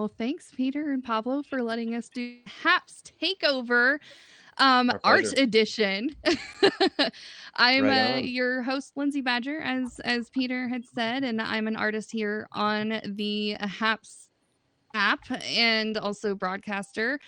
Well, thanks, Peter and Pablo, for letting us do Happs Takeover Our Art pleasure. Edition. I'm Right on. your host, Lindsay Badger, as Peter had said, and I'm an artist here on the Happs app and also broadcaster.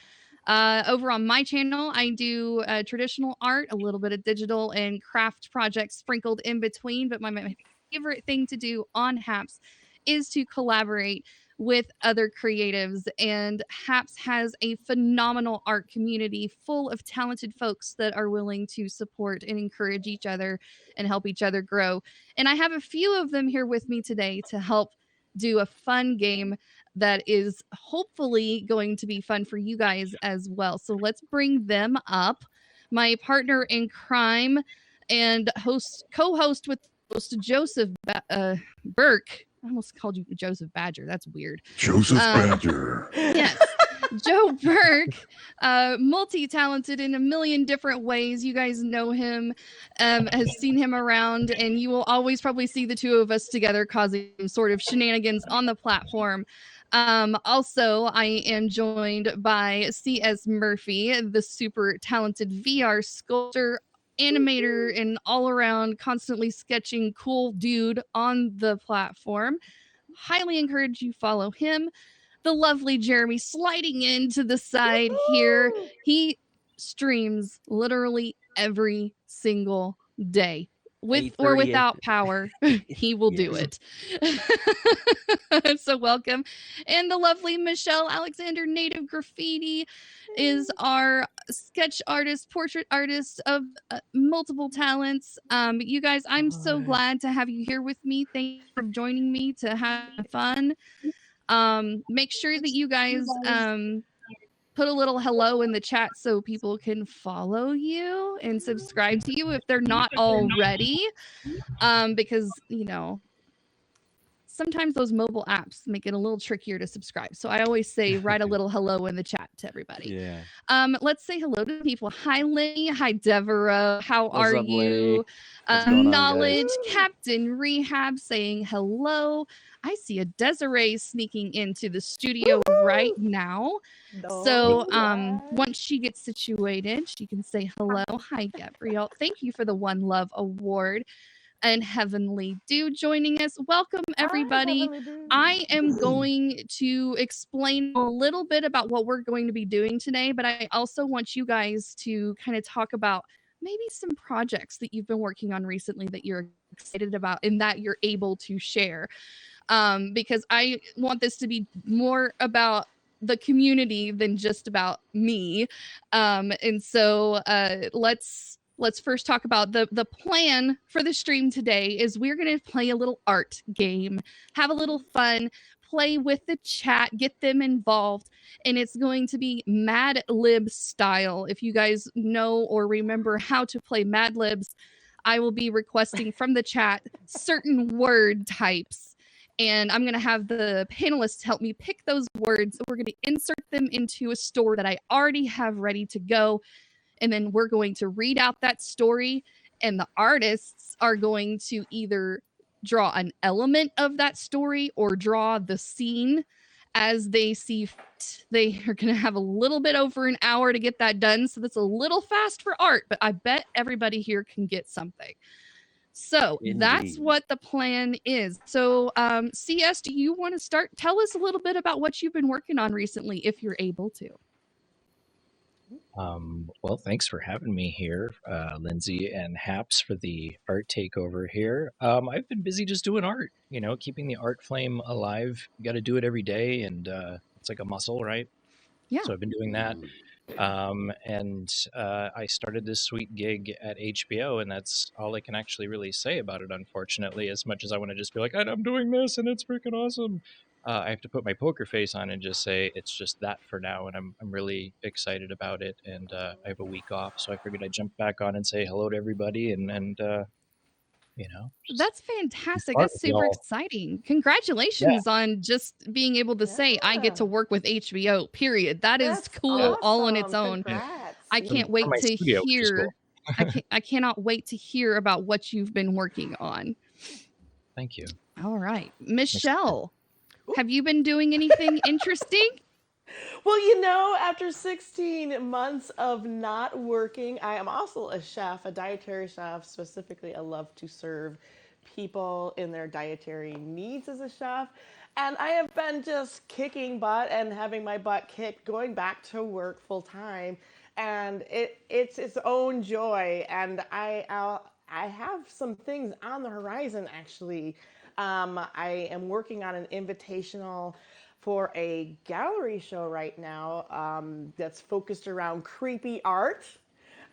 Over on my channel, I do traditional art, a little bit of digital and craft projects sprinkled in between. But my favorite thing to do on Happs is to collaborate with other creatives. And Happs has a phenomenal art community full of talented folks that are willing to support and encourage each other and help each other grow. And I have a few of them here with me today to help do a fun game that is hopefully going to be fun for you guys as well. So let's bring them up. My partner in crime and co-host with host Joseph Burke. I almost called you Joseph Badger. That's weird. Joseph Badger. Yes. Joe Burke, multi-talented in a million different ways. You guys know him, has seen him around, and you will always probably see the two of us together causing sort of shenanigans on the platform. Also, I am joined by C.S. Murphy, the super talented VR sculptor, animator, and all-around constantly sketching cool dude on the platform. Highly encourage you follow him. The lovely Jeremy sliding into the side here. He streams literally every single day. With or 8:30 without power, he will do it. So welcome. And the lovely Michelle Alexander, Native Graffiti, is our sketch artist, portrait artist of multiple talents. You guys, I'm so glad to have you here with me. Thank you for joining me to have fun. Make sure that you guys put a little hello in the chat so people can follow you and subscribe to you if they're not already. Because, you know, sometimes those mobile apps make it a little trickier to subscribe. So I always say write a little hello in the chat to everybody. Yeah. Let's say hello to people. Hi, Lenny. Hi, Deborah. How What's are up, you? Lenny? What's going on, Knowledge, guys? Captain Rehab saying hello. I see a Desiree sneaking into the studio right now. So once she gets situated, she can say hello. Hi, Gabrielle. Thank you for the One Love Award. And Heavenly Dew joining us. Welcome, everybody. I am going to explain a little bit about what we're going to be doing today, but I also want you guys to kind of talk about maybe some projects that you've been working on recently that you're excited about and that you're able to share. Because I want this to be more about the community than just about me. And so let's first talk about the plan for the stream today is we're going to play a little art game, have a little fun, play with the chat, get them involved, and it's going to be Mad Lib style. If you guys know or remember how to play Mad Libs, I will be requesting from the chat certain word types, and I'm going to have the panelists help me pick those words. We're going to insert them into a story that I already have ready to go. And then we're going to read out that story, and the artists are going to either draw an element of that story or draw the scene as they see fit. They are going to have a little bit over an hour to get that done. So that's a little fast for art, but I bet everybody here can get something. So that's what the plan is. So CS, do you want to start? Tell us a little bit about what you've been working on recently, if you're able to. Well, thanks for having me here, Lindsay and Happs, for the art takeover here. I've been busy just doing art, you know, keeping the art flame alive. You got to do it every day, and it's like a muscle, right? Yeah. So I've been doing that. I started this sweet gig at HBO, and that's all I can actually really say about it, unfortunately, as much as I want to just be like, I'm doing this, and it's freaking awesome. I have to put my poker face on and just say it's just that for now, and I'm really excited about it, and I have a week off, so I figured I'd jump back on and say hello to everybody, and you know. That's fantastic. That's super exciting. Congratulations on just being able to say I get to work with HBO, period. That's cool awesome. All on its own. Congrats. I can't wait to hear. Cool. I cannot wait to hear about what you've been working on. Thank you. All right. Michelle. Have you been doing anything interesting? Well, you know, after 16 months of not working, I am also a chef, a dietary chef. Specifically, I love to serve people in their dietary needs as a chef. And I have been just kicking butt and having my butt kicked, going back to work full time. And it's its own joy. And I have some things on the horizon, actually. I am working on an invitational for a gallery show right now that's focused around creepy art.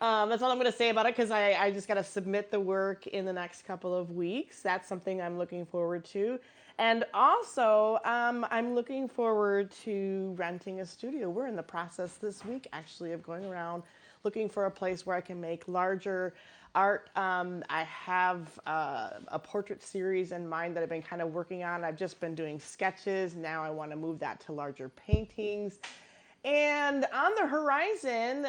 That's all I'm going to say about it because I just got to submit the work in the next couple of weeks. That's something I'm looking forward to. And also, I'm looking forward to renting a studio. We're in the process this week, actually, of going around looking for a place where I can make larger art. I have a portrait series in mind that I've been kind of working on. I've just been doing sketches. Now I want to move that to larger paintings. And on the horizon,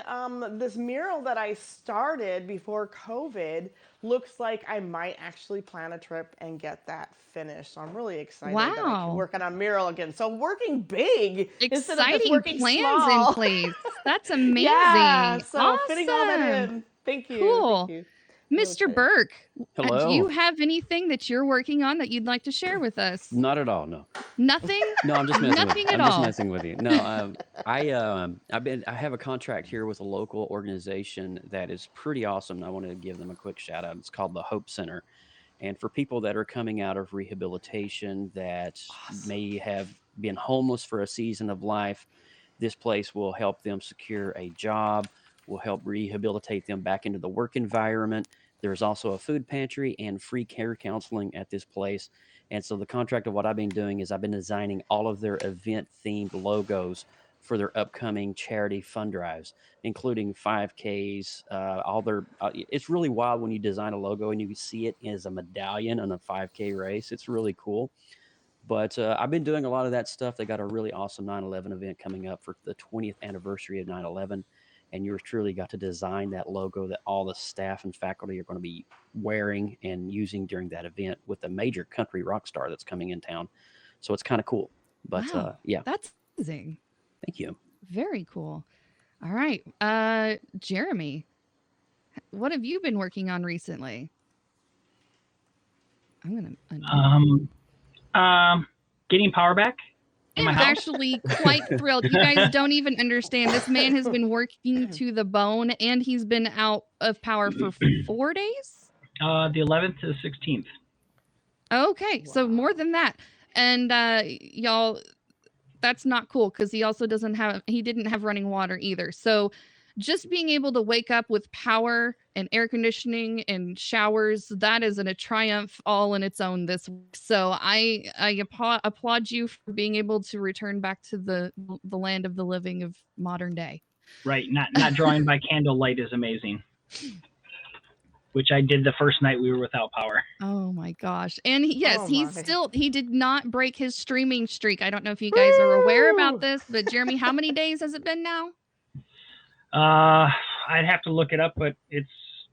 this mural that I started before COVID looks like I might actually plan a trip and get that finished. So I'm really excited that I can Wow. work on a mural again. So working big instead of just Exciting working plans small. in place. That's amazing. Yeah, so fitting all that Awesome. in. Thank you. Cool. Thank you. I'm really Mr. excited. Burke, do Hello. you have anything that you're working on that you'd like to share with us? Not at all. No. Nothing? No, I'm just messing with Nothing you. at I'm just all. messing with you. No, I have a contract here with a local organization that is pretty awesome. And I want to give them a quick shout out. It's called the Hope Center. And for people that are coming out of rehabilitation that may have been homeless for a season of life, this place will help them secure a job, will help rehabilitate them back into the work environment. There's also a food pantry and free care counseling at this place. And so the contract of what I've been doing is I've been designing all of their event themed logos for their upcoming charity fund drives, including 5Ks, all their, it's really wild when you design a logo and you see it as a medallion on a 5K race. It's really cool. But I've been doing a lot of that stuff. They got a really awesome 9/11 event coming up for the 20th anniversary of 9/11. And yours truly got to design that logo that all the staff and faculty are going to be wearing and using during that event with a major country rock star that's coming in town. So it's kind of cool. But Wow. yeah, That's amazing. thank you. Very cool. All right. Jeremy, what have you been working on recently? I'm going to Getting power back in my I'm house. actually quite thrilled. You guys don't even understand. This man has been working to the bone and he's been out of power for 4 days. The 11th to the 16th. Okay, so more than that. And y'all, that's not cool because he also didn't have running water either. So just being able to wake up with power and air conditioning and showers, that is a triumph all in its own this week. So I applaud you for being able to return back to the land of the living of modern day. Right, not drawing by candlelight is amazing. Which I did the first night we were without power. Oh my gosh. And yes, Oh he did not break his streaming streak. I don't know if you guys are aware about this, but Jeremy, how many days has it been now? I'd have to look it up, but it's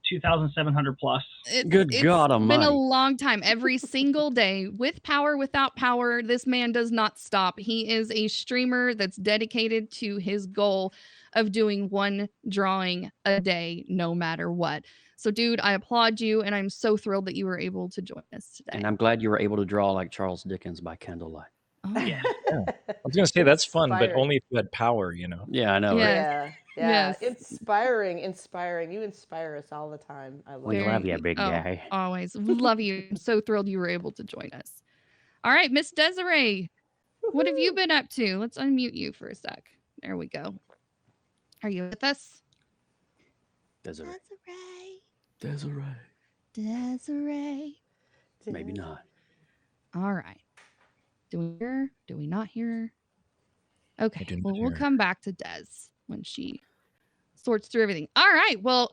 2,700 plus. Good God It's been a almighty. long time. Every single day, with power, without power, this man does not stop. He is a streamer that's dedicated to his goal of doing one drawing a day, no matter what. So, dude, I applaud you, and I'm so thrilled that you were able to join us today. And I'm glad you were able to draw like Charles Dickens by candlelight. Oh, Yeah. I was going to say that's fun, but Inspiring. only if you had power, you know. Yeah, I know. Yeah. Right? Yeah. Yes. Inspiring. You inspire us all the time. I love We it. love you, big guy. Always. We love you. I'm so thrilled you were able to join us. All right, Miss Desiree, what have you been up to? Let's unmute you for a sec. There we go. Are you with us? Desiree. Desiree. Desiree. Desiree. Maybe not. All right. Do we hear? Do we not hear? Okay. do not Well, we'll hear. come back to Des when she sorts through everything. All right. Well,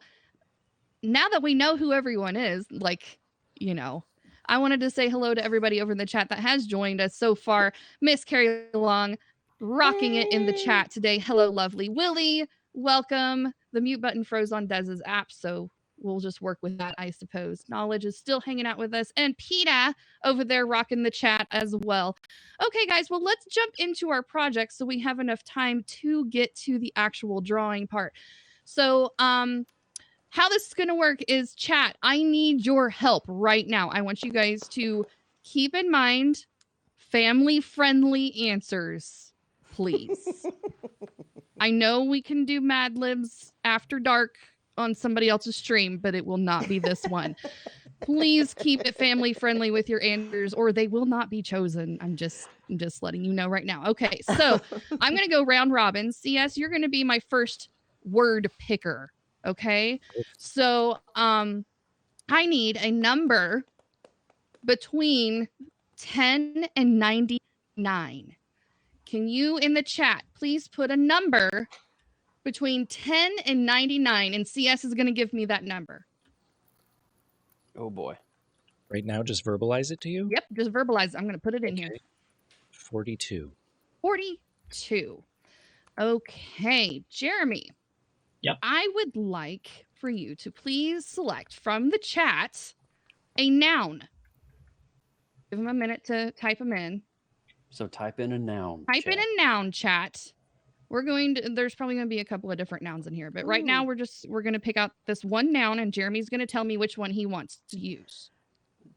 now that we know who everyone is, like, you know, I wanted to say hello to everybody over in the chat that has joined us so far. Miss Carrie Long, rocking it in the chat today. Hello, lovely Willie. Welcome. The mute button froze on Dez's app, so we'll just work with that, I suppose. Knowledge is still hanging out with us, and PETA over there rocking the chat as well. Okay, guys, well, let's jump into our project so we have enough time to get to the actual drawing part. So, how this is going to work is, chat, I need your help right now. I want you guys to keep in mind family-friendly answers, please. I know we can do Mad Libs after dark on somebody else's stream, but it will not be this one. Please keep it family-friendly with your answers, or they will not be chosen. I'm just letting you know right now. Okay, so I'm going to go round robin. CS, you're going to be my first word picker. Okay, so I need a number between 10 and 99. Can you in the chat please put a number between 10 and 99, and CS is going to give me that number. Oh boy. Right now, just verbalize it to you? Yep, just verbalize it. I'm going to put it in here. 42. 42. Okay, Jeremy. Yep. I would like for you to please select from the chat a noun. Give them a minute to type them in. So type in a noun. Type in a noun, chat. There's probably going to be a couple of different nouns in here, but right now we're going to pick out this one noun, and Jeremy's going to tell me which one he wants to use.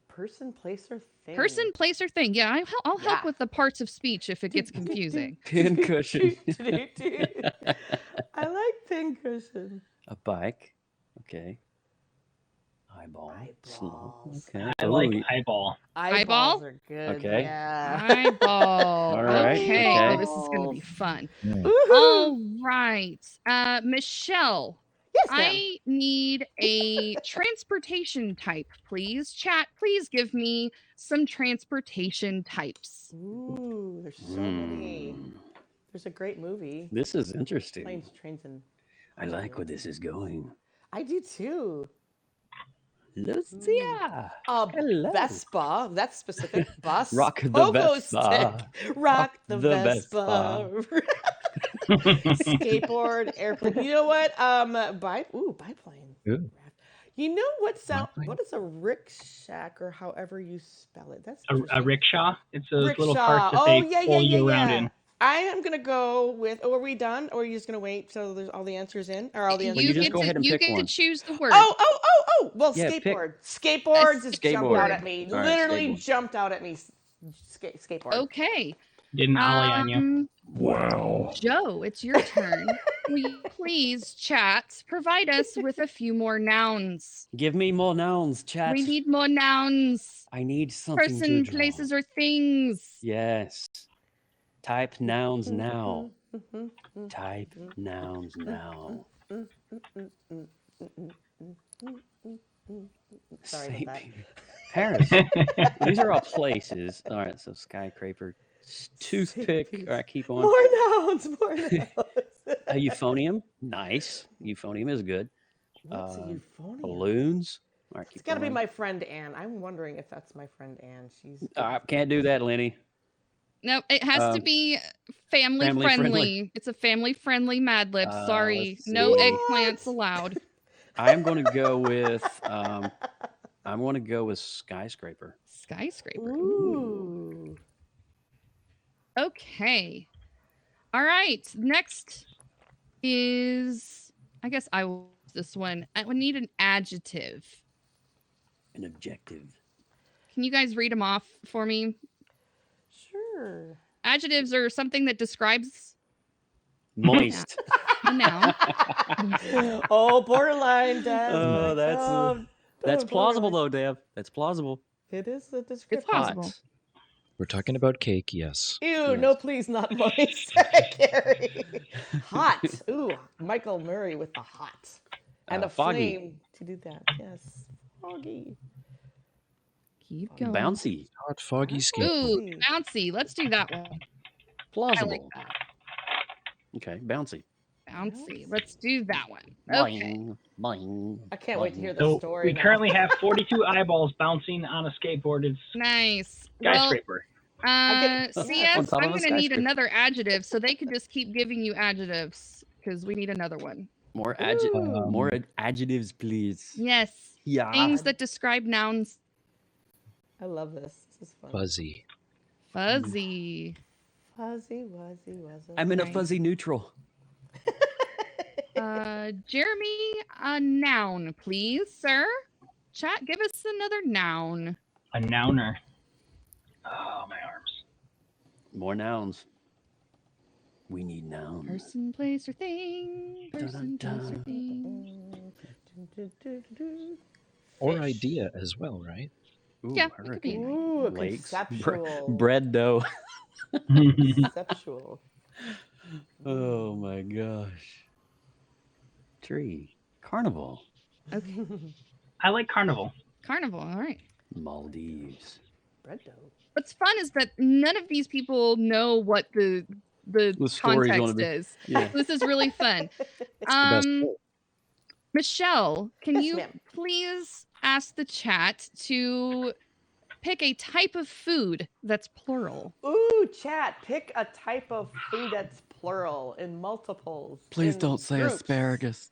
Person, place, or thing. Person, place, or thing. Yeah, I'll help with the parts of speech if it gets confusing. Pincushion. I like pincushion. A bike. Okay. Eyeball. Snow. Eyeballs. Okay. I like eyeball. Eyeballs are good. Okay. Yeah. Eyeball. All right, Okay. okay. Oh, this is going to be fun. Woohoo! All right. Michelle, Yes, ma'am. I need a transportation type, please. Chat, please give me some transportation types. Ooh, there's so many. There's a great movie. This is interesting. Planes, Trains, and I like where this is going. I do too. Lucia. Hello. Vespa. That's specific. Bus. Rock the Pogo Vespa. stick. Rock the the Vespa. Skateboard, airplane. You know what? Biplane. Ooh. You know what sound? Biplane. What is a rickshack, or however you spell it? That's A interesting. rickshaw. It's those little Rickshaw. carts that Oh, they yeah, pull yeah, you yeah, around yeah. in. I am gonna go with. Oh, are we done? Or are you just gonna wait till there's all the answers in? Or all the answers? You just go ahead and you pick get one. to choose the word. Oh! Well, Yeah, pick- skateboard. Skateboard just jumped Skateboard. out at me. All right, Literally skateboard. jumped out at me. Skateboard. Okay. Didn't ollie on you. Wow. Joe, it's your turn. Will you please, chat, provide us with a few more nouns? Give me more nouns, chat. We need more nouns. I need something Person, to draw. places, or things. Yes. Type nouns now. Type nouns now. Sorry about that. Paris. These are all places. All right, so skyscraper, toothpick. All right, keep on. More nouns. A euphonium. Nice. Euphonium is good. What's a euphonium? Balloons. All right, keep It's got to be going. my friend Anne. I'm wondering if that's my friend Anne. She's. Can't do that, Lenny. No, it has to be family family friendly. friendly. It's a family friendly Mad Lib. Sorry. let's No see. eggplants allowed. I am going to go with. I'm going to go with skyscraper. Skyscraper. Ooh. Okay. All right. Next is, I guess I will use this one. I would need an adjective. An objective. Can you guys read them off for me? Sure. Adjectives are something that describes Moist. a noun. Oh, borderline, Dad. Oh, that's plausible though, Dev. That's plausible. It is a It's description. possible. Hot. We're talking about cake, yes. Ew, Yes. no, please, not moist. Gary. Hot. Ooh, Michael Murray with the hot. And a foggy. flame to do that. Yes. Foggy. Keep going. Bouncy. Hot, foggy skate. Ooh, bouncy. Let's do that one. I Plausible. like that. Okay, bouncy. Bouncy. Let's do that one. Okay. Boing, boing, I can't wait to hear the So story. we now. currently have 42 eyeballs bouncing on a skateboard. It's Nice. skyscraper. CS, On top I'm of a going to need skyscraper. another adjective, so they could just keep giving you adjectives because we need another one. More Ooh. adjectives, please. Yes. Yeah. Things that describe nouns. I love this. This is fun. Fuzzy. Fuzzy. Fuzzy, wuzzy, wuzzy. I'm in a Nice. fuzzy neutral. Jeremy, a noun, please, sir. Chat, give us another noun. A nouner. Oh, my arms. More nouns. We need nouns. Person, place, or thing. Person, place, or thing. Or Fish. idea as well, right? Ooh, Yeah, it could be an hurricane. Ooh, a Lakes. conceptual. Bread dough. Conceptual. Oh my gosh. Tree. Carnival. Okay. I like carnival. Carnival, all right. Maldives. Bread dough. What's fun is that none of these people know what the story's gonna context be. is. Yeah. This is really fun. the best Michelle, can Yes, you ma'am. please ask the chat to pick a type of food that's plural? Ooh, chat. Pick a type of food that's plural in multiples. Please in don't say groups. asparagus.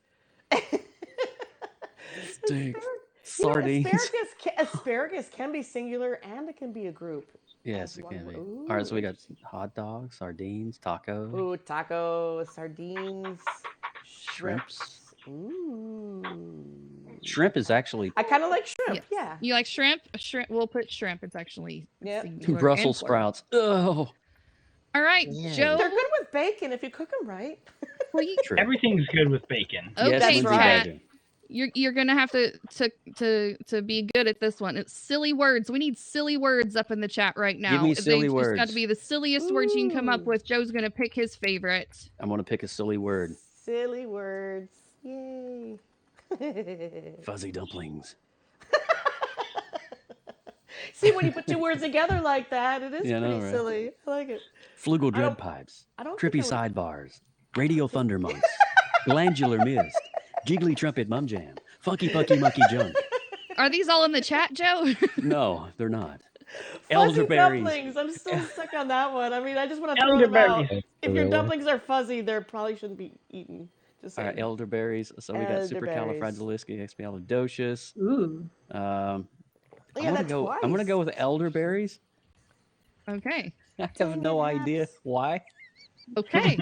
Stinks. Sardines. Sardines. Asparagus can be singular and it can be a group. Yes, as it one can be. word. All right, so we Ooh. got hot dogs, sardines, tacos, Ooh, tacos, sardines, shrimps. Ooh. Shrimp is actually I kind of like shrimp. Yes. Yeah. You like shrimp? Shrimp. We'll put shrimp. It's actually Yep. singular Brussels and plural. sprouts. Oh, All right, Yeah. Joe. They're good with bacon if you cook them right. Please. true. Everything's good with bacon. Yes, Okay, That's Lindsay right. Badger. You're gonna have to be good at this one. It's silly words. We need silly words up in the chat right now. me silly They've just got words. to be the silliest words you can come up Ooh. with. Joe's gonna pick his favorite. I'm gonna pick a silly word. Silly words. Yay. Fuzzy dumplings. See, when you put two words together like that, it is Yeah, I pretty know, right? silly. I like it. Flugel I dread don't- pipes. I don't think Trippy I would- sidebars. Radio thunder monks. Glandular mist. Jiggly trumpet mum jam. Funky punky monkey junk. Are these all in the chat, Joe? No, they're not. Fuzzy Elderberries. dumplings. I'm still stuck on that one. I mean, I just want to throw them out. Elderberries. If your dumplings are fuzzy, they probably shouldn't be eaten. Just All saying. right, elderberries. So we got Elderberries. supercalifragilisticexpialidocious. Ooh. Look I'm at gonna that I'm gonna twice. go with elderberries. Okay. I have Dang no it, idea Happs. why. Okay.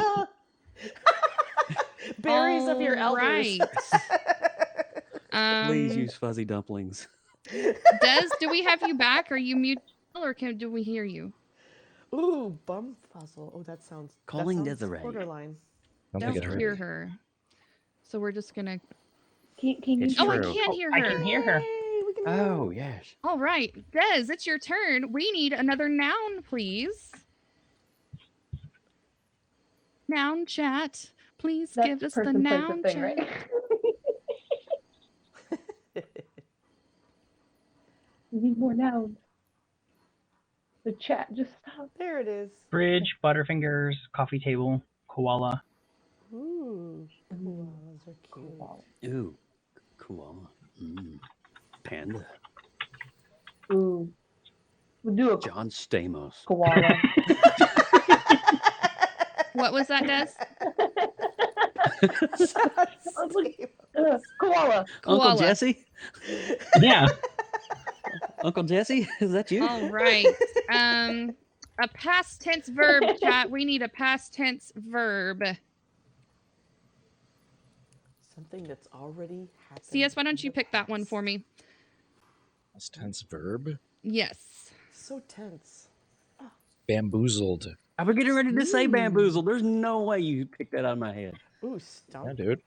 Berries of your elders. Right. Please use fuzzy dumplings. Des, do we have you back? Are you mute or do we hear you? Ooh, bumfuzzle. Oh, that sounds. Calling that sounds Desiree. borderline. I Don't think it hear hurt. her. So we're just gonna. Can you It's Oh, I true. can't hear I her. can hear her. Yay, we can hear Oh them. yes. All right, Des, it's your turn. We need another noun, please. Noun chat. Please That's give us the person, place, or noun thing, chat. right? We need more nouns. The chat just stopped. There it is. Bridge, Butterfingers, coffee table, koala. Ooh, koalas are cute. Ooh, koala. Panda. Ooh. We'll do a John Stamos. koala. What was that, Des? Koala. Uncle Koala. Jesse? Yeah. Uncle Jesse? Is that you? All right. A past tense verb, chat. We need a past tense verb. Something that's already happened. CS, why don't you in the pick that one past. for me? Past tense verb. Yes. So tense. Bamboozled. I was getting ready to say bamboozled. There's no way you picked that out of my head. Ooh, Yeah, stump. dude.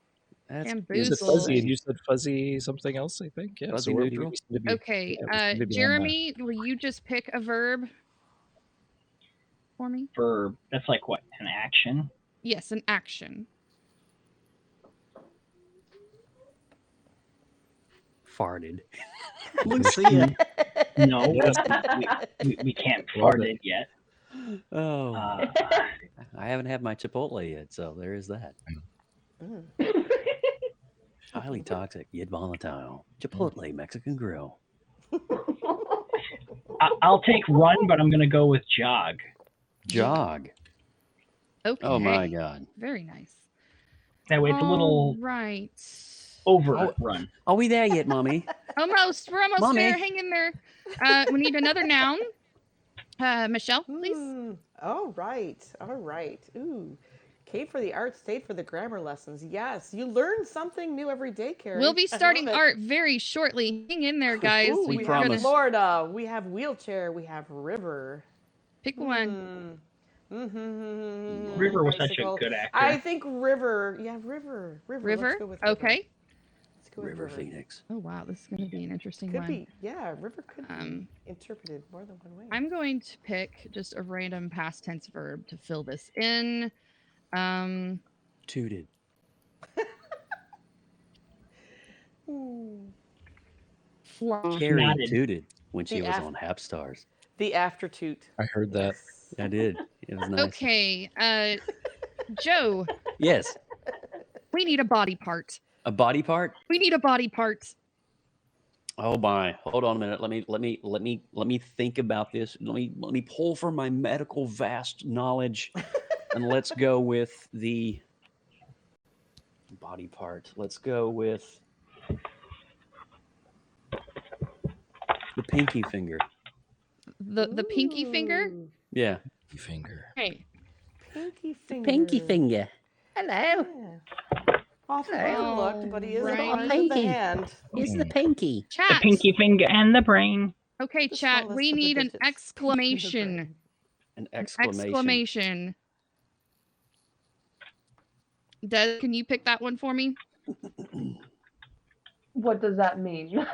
That's You said Bamboozled. fuzzy, and you said fuzzy something else, I think. Yeah, Fuzzy so we neutral? seem to be, Okay. yeah, we seem to be on Jeremy, will you just pick a verb for me? Verb. That's like what? An action? Yes, an action. Farted. Let's see it. No, Yes. we can't Love fart it. it yet. Oh, Uh, I haven't had my Chipotle yet, so there is that. Highly toxic yet volatile. Chipotle Mexican Grill. I'll take run, but I'm going to go with jog. Jog. Okay. Oh my God. Very nice. That way it's a little right. overrun. Are we there yet, Mommy? Almost. We're almost Mommy. there. Hang in there. We need another noun. Michelle, please. All right. Ooh. K for the art, stayed for the grammar lessons. Yes, you learn something new every day, Carrie. We'll be I love starting it. art very shortly. Hang in there, guys. Ooh, We we promise. have Florida. We have wheelchair. We have river. Pick one. River was such a Bicycle. good actor. I think river. Yeah, river. River. Let's go with river. Okay. Let's go with River Phoenix. Oh wow, this is going to be an interesting Could one. be. Yeah, river could be interpreted more than one way. I'm going to pick just a random past tense verb to fill this in. Tooted. Carrie Nodded. tooted when she The was af- on Happs Stars. The aftertoot. I heard that. I did. It was nice. Okay. Joe, Yes. we need a body part. A body part? We need a body part. Oh my! Hold on a minute. Let me think about this. Let me pull from my medical vast knowledge, and let's go with the body part. Let's go with the pinky finger. The pinky finger. Ooh, Yeah. Finger. Okay. Pinky finger. Pinky finger. Hello. Yeah. Off overlooked, but he is Right. a part of the hand. It's the pinky. The Chat. pinky finger and the brain. Okay, The chat. smallest We of the need an digits. exclamation. An An exclamation. exclamation. Des, can you pick that one for me? What does that mean?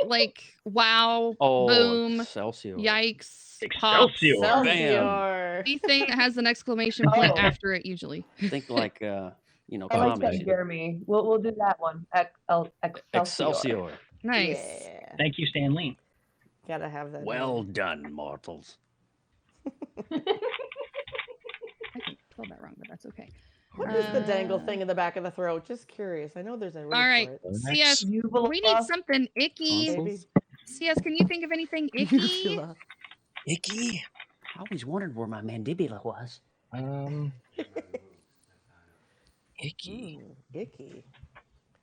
Like, wow, Oh, boom, Excelsior. yikes, pop, Excelsior. Excelsior. anything that has an exclamation point Oh. after it usually. Think like I like comedy. that, Jeremy. We'll do that one. Excelsior. Excelsior. Nice. Yeah. Thank you, Stan Lee. Gotta have that. Well done, mortals. I spelled that wrong, but that's okay. What is the dangle thing in the back of the throat? Just curious. I know there's a word All right, for it. CS, Uvula. we need something icky. Maybe. CS, can you think of anything icky? Uvula. Icky. I always wondered where my mandibula was. Icky. Icky.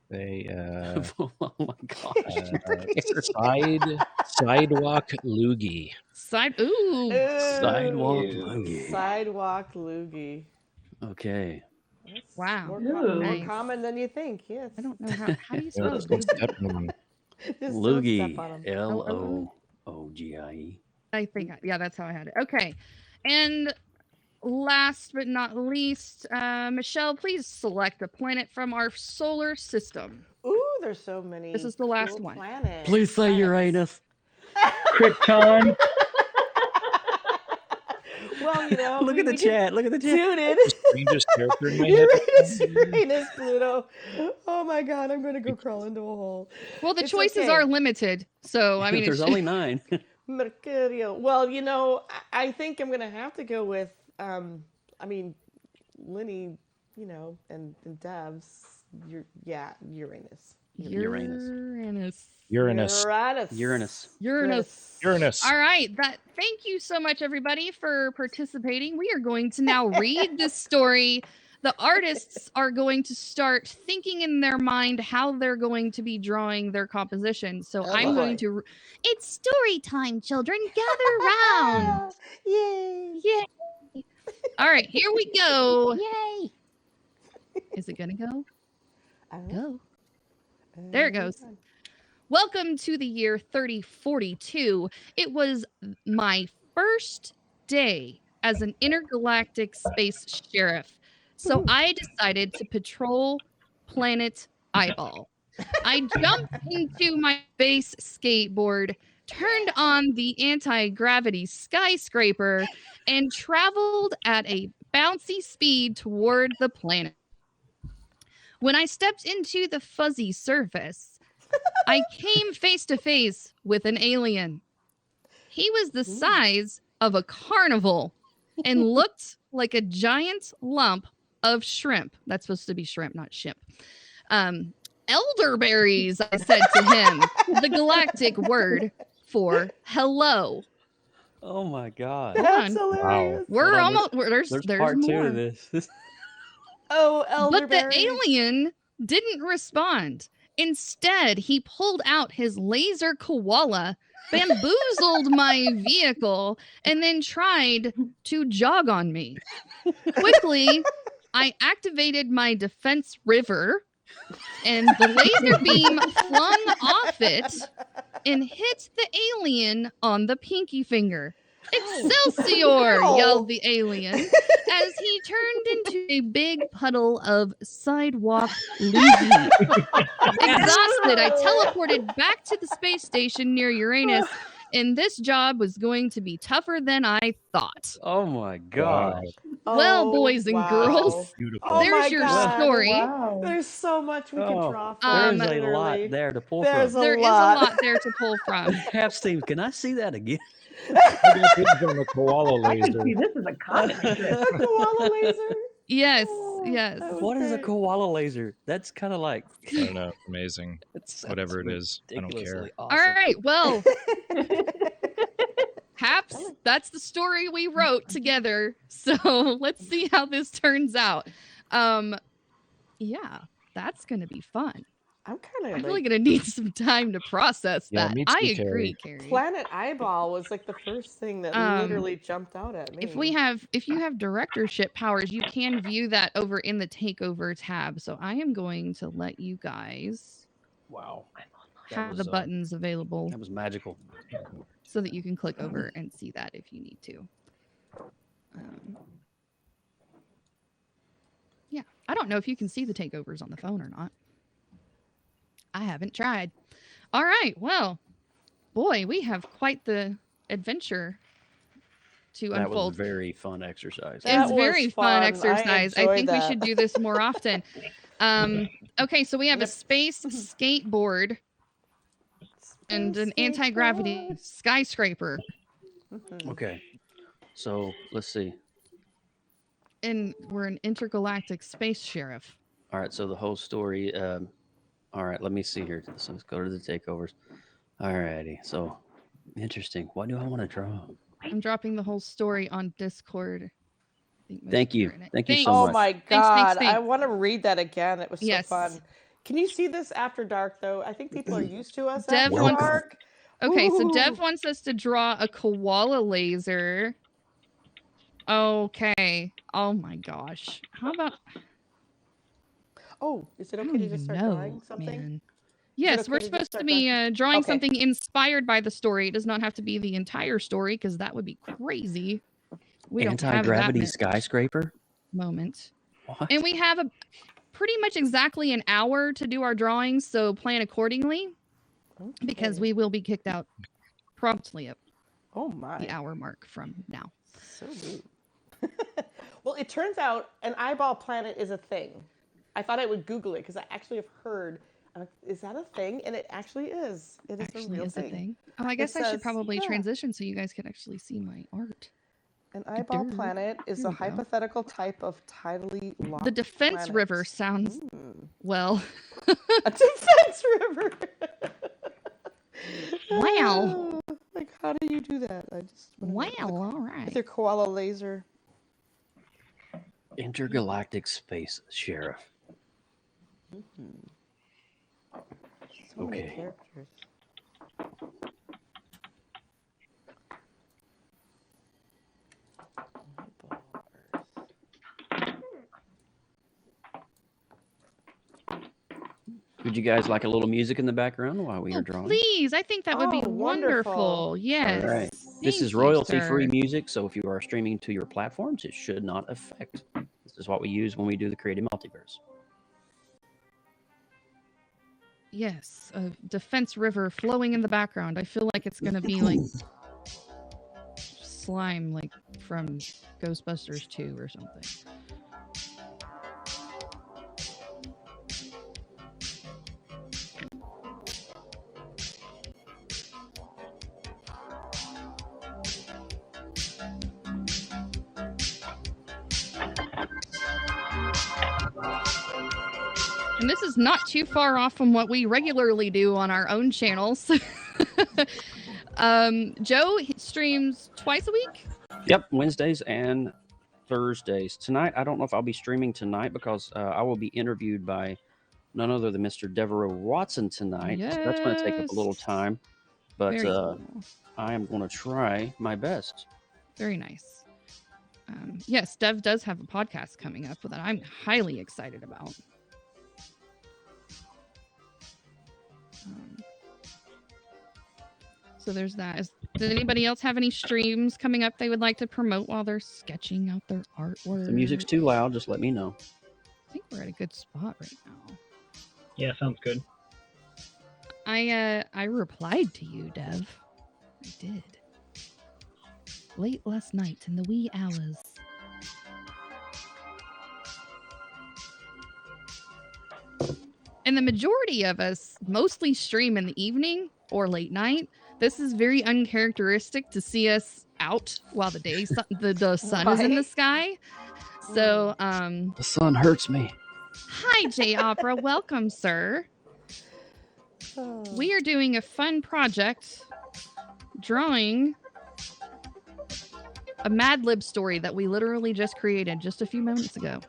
They Oh my gosh. sidewalk loogie. Ooh. Sidewalk Ooh. loogie. Sidewalk loogie. Okay. That's Wow. More Nice. common than you think. Yes. I don't know how do you Yeah, spell just don't loogie? step in them. Just don't step Loogie. on 'em. Loogie. I think, yeah, that's how I had it. Okay. And last but not least, Michelle, please select a planet from our solar system. Ooh, there's so many. This is the last cool one. Planets. Please say Uranus. Krypton. Well, you know. Look at the chat. Look at the chat. Tooted. Strangest character in my head. Uranus, Pluto. Oh my God, I'm going to go crawl into a hole. Well, the It's choices okay. are limited. So, I mean, There's only 9. Mercurio. Well, you know, I think I'm going to have to go with, Lenny, you know, and Devs. Uranus. Uranus. Uranus. All right. Thank you so much, everybody, for participating. We are going to now read this story. The artists are going to start thinking in their mind how they're going to be drawing their composition. So I'm going to. It's story time, children. Gather round. Yay. Yay. All right, here we go. Yay. Is it going to go? Go. Go. There it goes. Welcome to the year 3042. It was my first day as an intergalactic space sheriff. So I decided to patrol planet Eyeball. I jumped into my base skateboard, turned on the anti-gravity skyscraper, and traveled at a bouncy speed toward the planet. When I stepped into the fuzzy surface, I came face to face with an alien. He was the size of a carnival and looked like a giant lump of shrimp. That's supposed to be shrimp, not shimp. Elderberries, I said to him, the galactic word for hello. Oh my God. That's Hold hilarious. We're Hold on, almost, there's part 2 more. to this. Oh, But the elderberry. alien didn't respond. Instead, he pulled out his laser koala, bamboozled my vehicle, and then tried to jog on me. Quickly, I activated my defense river, and the laser beam flung off it and hit the alien on the pinky finger. Excelsior! Ow. Yelled the alien as he turned into a big puddle of sidewalk loogie. Exhausted, I teleported back to the space station near Uranus, and this job was going to be tougher than I thought. Oh my god. Well, boys and girls, Beautiful. Oh there's my your God. story. Wow. There's so much we could draw from. There's a literally. lot there to pull There's from. a There is lot. a lot there to pull from. Happs team, can I see that again? I got kids on the koala I could laser. see this as a comic strip. The koala laser. Yes, Oh, yes. that was What is a great. koala laser? That's kind of like I don't know. Amazing. Whatever it is, I don't care. ridiculously All awesome. right, well, Happs, that's the story we wrote together. So let's see how this turns out. Yeah, that's gonna be fun. I'm kind I'm of really like, gonna need some time to process Yeah, that. me I too, agree, Carrie. Planet Eyeball was like the first thing that literally jumped out at me. If you have directorship powers, you can view that over in the Takeover tab. So I am going to let you guys Wow. have was, the buttons available That was magical. so that you can click over and see that if you need to. Yeah, I don't know if you can see the takeovers on the phone or not. I haven't tried. All right, well, boy, we have quite the adventure to That was unfold. a very fun exercise. That It's was very fun. fun I exercise. I enjoyed think we that. should do this more often. Okay, so we have a space skateboard and an anti-gravity skyscraper, Okay. So let's see. and we're an intergalactic space sheriff. All right. So the whole story. All right. Let me see here. So let's go to the takeovers. All righty. So interesting. What do I want to draw? I'm dropping the whole story on Discord. I think most Thank people you. are in it. Thank you so Thanks. Oh much. my Thanks, God. I thanks. want to read that again. It was so Yes. fun. Can you see this after dark, though? I think people are used to us Dev after wants- dark. Okay, so Ooh. Dev wants us to draw a koala laser. Okay. Oh my gosh. How about Oh, is it I okay don't to even just start know, drawing something? man. Yes, okay we're to just supposed to start be drawing Okay. something inspired by the story. It does not have to be the entire story because that would be crazy. We don't have that Anti-gravity much skyscraper. moment. What? And we have a pretty much exactly an hour to do our drawings, so plan accordingly because Okay. we will be kicked out promptly at Oh my. the hour mark from now. So rude. Well, it turns out an eyeball planet is a thing. I thought I would Google it because I actually have heard. Is that a thing? And it actually is. It is a Actually real is a thing. thing. Oh, I guess I says- should probably yeah. transition so you guys can actually see my art. An eyeball Durr. planet is Here a we go. hypothetical type of tidally locked The defense planet. river sounds well. A defense river. Wow. Like, how do you do that? I just wanna know. Wow, all right. With your koala laser. Intergalactic space sheriff. So many Okay. characters. Would you guys like a little music in the background while we Oh, are drawing? please. I think that would be Oh, wonderful. wonderful. Yes. All right. This Thank is you, royalty-free sir. music, so if you are streaming to your platforms, it should not affect. This is what we use when we do the Creative Multiverse. Yes, a defense river flowing in the background. I feel like it's going to be like slime, like from Ghostbusters 2 or something. And this is not too far off from what we regularly do on our own channels. Joe streams twice a week. Yep, Wednesdays and Thursdays. Tonight, I don't know if I'll be streaming tonight because I will be interviewed by none other than Mr. Devereaux Watson tonight. So that's going to take up a little Yes. time, but Very cool. I am going to try my best. Very nice. Yes, Dev does have a podcast coming up that I'm highly excited about. So there's that. Does anybody else have any streams coming up they would like to promote while they're sketching out their artwork? If the music's too loud, just let me know. I think we're at a good spot right now. Yeah, sounds good. I replied to you, Dev. I did. Late last night in the wee hours. And the majority of us mostly stream in the evening or late night. This is very uncharacteristic to see us out while the day the sun is in the sky. So the sun hurts me. Hi J Opera, welcome sir. We are doing a fun project drawing a Mad Lib story that we literally just created just a few moments ago.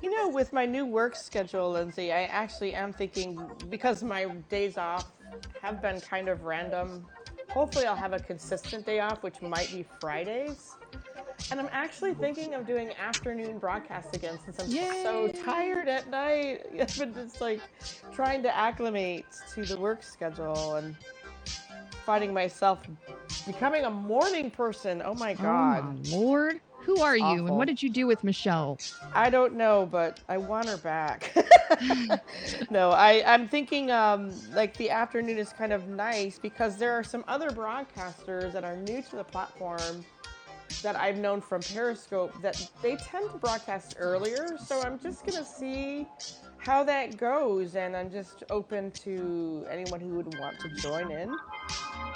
You know, with my new work schedule, Lindsay, I actually am thinking, because my days off have been kind of random, hopefully I'll have a consistent day off, which might be Fridays. And I'm actually thinking of doing afternoon broadcasts again since I'm so tired at night. I've been just like trying to acclimate to the work schedule and finding myself becoming a morning person. Oh my God. Oh my Lord. Who are you and what did you do with Michelle? I don't know, but I want her back. No, I'm thinking like the afternoon is kind of nice because there are some other broadcasters that are new to the platform that I've known from Periscope that they tend to broadcast earlier. So I'm just going to see how that goes. And I'm just open to anyone who would want to join in.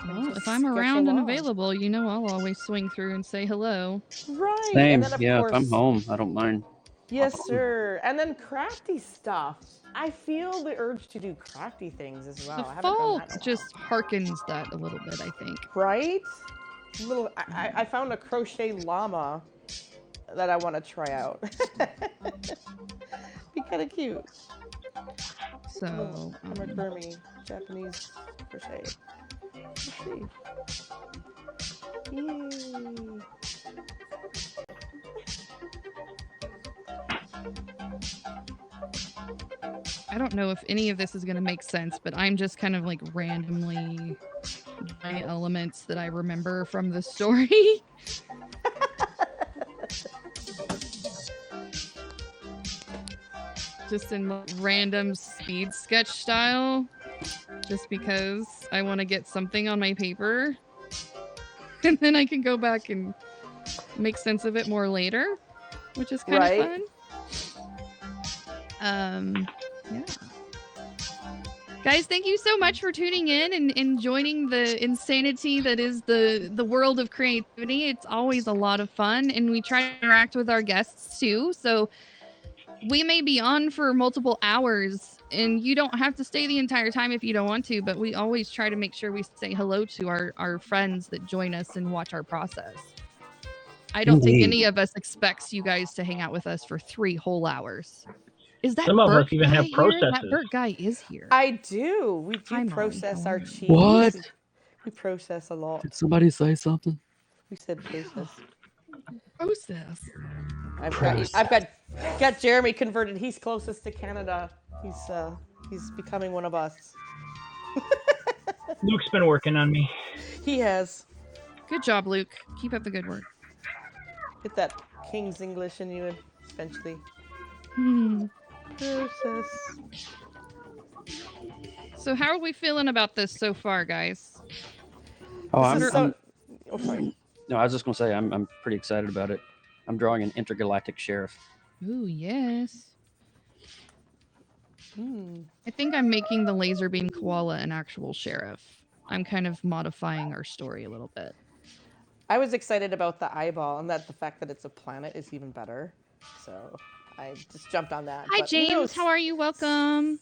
Well, if I'm around and available, you know I'll always swing through and say hello. Right. Same. And then, of course, if I'm home, I don't mind. Yes, sir. And then crafty stuff. I feel the urge to do crafty things as well. The fall just harkens that a little bit, I think. Right? I found a crochet llama that I want to try out. Be kind of cute. So, amigurumi, Japanese crochet. Let's see. Yay. I don't know if any of this is going to make sense, but I'm just kind of like randomly my elements that I remember from the story. Just in random speed sketch style, just because I want to get something on my paper. And then I can go back and make sense of it more later, which is kind of fun. Yeah. Guys, thank you so much for tuning in and joining the insanity that is the world of creativity. It's always a lot of fun, and we try to interact with our guests too. So we may be on for multiple hours, and you don't have to stay the entire time if you don't want to, but we always try to make sure we say hello to our friends that join us and watch our process. I don't think any of us expects you guys to hang out with us for 3 whole hours. Is that some of Bert us even have here? processes? That Bert guy is here. I do. We do process our cheese. What? We process a lot. Did somebody say something? We said process. Process. I've got Jeremy converted. He's closest to Canada. He's becoming one of us. Luke's been working on me. He has. Good job, Luke. Keep up the good work. Get that King's English in you eventually. Process. So how are we feeling about this so far, guys? Oh, sorry. No, I was just gonna say I'm pretty excited about it. I'm drawing an intergalactic sheriff. Ooh, yes. I think I'm making the laser beam koala an actual sheriff. I'm kind of modifying our story a little bit. I was excited about the eyeball, and that the fact that it's a planet is even better. So I just jumped on that. Hi, but, James. How are you? Welcome.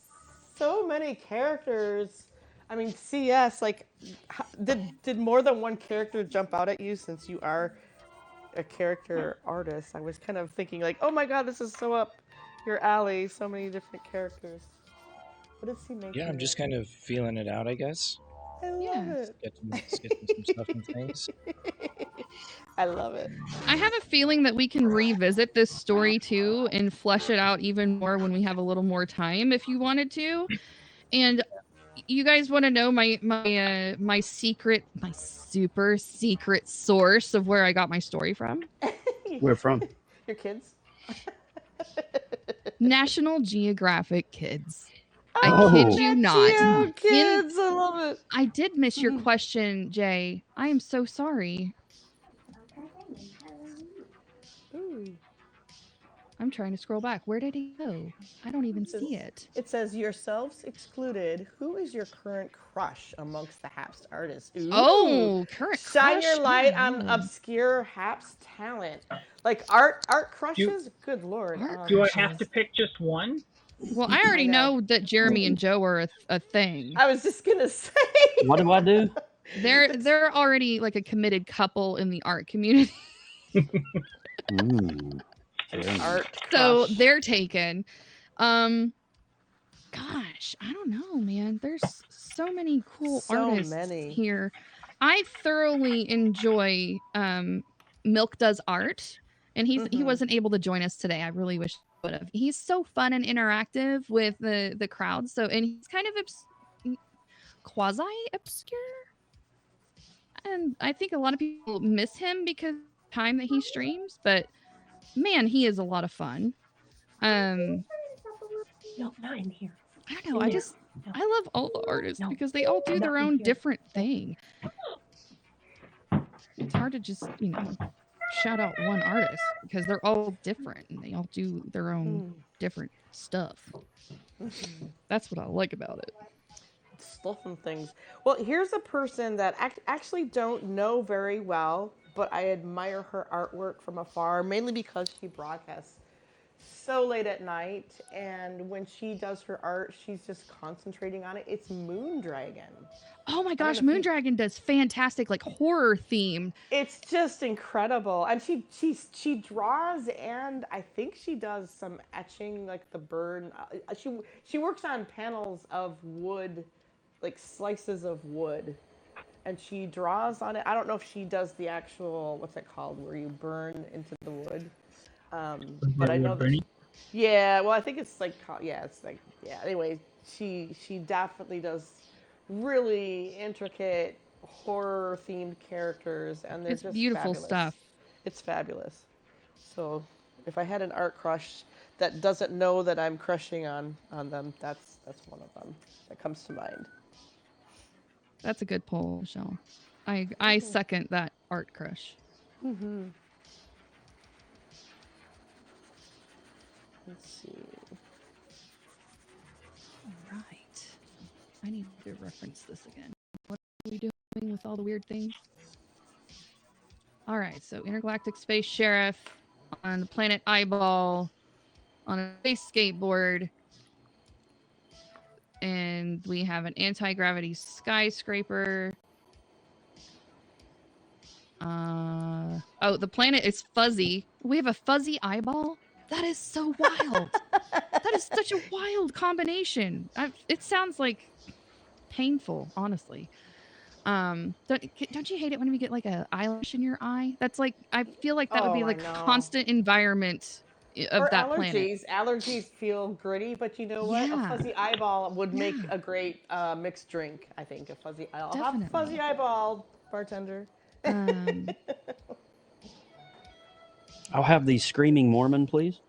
So many characters. I mean, CS, like, did more than one character jump out at you since you are a character artist? I was kind of thinking, like, oh my god, this is so up your alley, so many different characters. What is he making? Yeah, I'm just kind of feeling it out, I guess. I love Yeah. it. Getting some stuff and things. I love it. I have a feeling that we can revisit this story too and flesh it out even more when we have a little more time if you wanted to. And you guys want to know my secret, my super secret source of where I got my story from? Where from? Your kids? National Geographic Kids. Oh, I kid you Nat not. Geo kids, I love it. I did miss your question, Jay. I am so sorry. Ooh. I'm trying to scroll back. Where did he go? I don't even see it. It says, yourselves excluded, who is your current crush amongst the Happs artists? Ooh. Oh, current Shine crush. your light on Oh. obscure Happs talent. Like art crushes? Good lord. Art Do I have to pick just one? Well, I already I know. know that Jeremy and Joe are a thing. I was just gonna say. What do I do? They're already like a committed couple in the art community. Art So crush. they're taken. Gosh, I don't know, man. There's so many cool artists here. I thoroughly enjoy Milk Does Art, and he wasn't able to join us today. I really wish he would have. He's so fun and interactive with the crowd. So, and he's kind of quasi obscure, and I think a lot of people miss him because of the time that he streams. But man, he is a lot of fun. No, not in here. I don't know. I love all the artists because they all do their own different thing. It's hard to just, shout out one artist because they're all different and they all do their own different stuff. That's what I like about it. Stuff and things. Well, here's a person that actually don't know very well, but I admire her artwork from afar, mainly because she broadcasts so late at night, and when she does her art, she's just concentrating on it. It's Moondragon. Oh my gosh, Moondragon does fantastic, like horror themed. It's just incredible, and she draws, and I think she does some etching, like the bird. She works on panels of wood, like slices of wood, and she draws on it. I don't know if she does the actual, what's it called, where you burn into the wood. But I know that. Yeah, well, I think it's like, Anyway, she definitely does really intricate horror themed characters, and they're just beautiful fabulous. stuff. It's fabulous. So, if I had an art crush that doesn't know that I'm crushing on them, that's one of them that comes to mind. That's a good poll, Michelle. I second that art crush. Mm-hmm. Let's see. All right. I need to reference this again. What are we doing with all the weird things? All right, so Intergalactic Space Sheriff on the planet Eyeball on a space skateboard. And we have an anti-gravity skyscraper. Oh, the planet is fuzzy. We have a fuzzy eyeball? That is so wild. That is such a wild combination. It sounds like painful, honestly. Don't you hate it when we get like an eyelash in your eye? That's like, I feel like that would be like constant environment of that planet. Allergies feel gritty, but you know what? Yeah. A fuzzy eyeball would make a great mixed drink, I think. I'll have a fuzzy eyeball, bartender. I'll have the Screaming Mormon, please.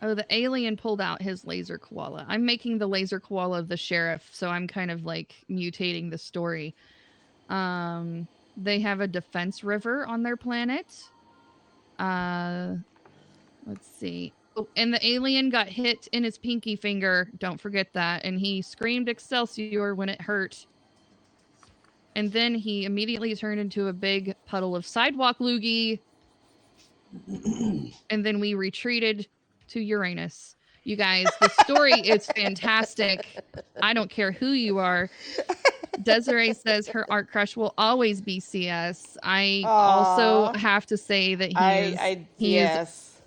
Oh, the alien pulled out his laser koala. I'm making the laser koala of the sheriff, so I'm kind of like mutating the story. They have a defense river on their planet. Let's see. Oh, and the alien got hit in his pinky finger. Don't forget that. And he screamed Excelsior when it hurt. And then he immediately turned into a big puddle of sidewalk loogie. and then we retreated to Uranus. You guys, the story is fantastic. I don't care who you are. Desiree says her art crush will always be CS. I also Aw. have to say that he is yes.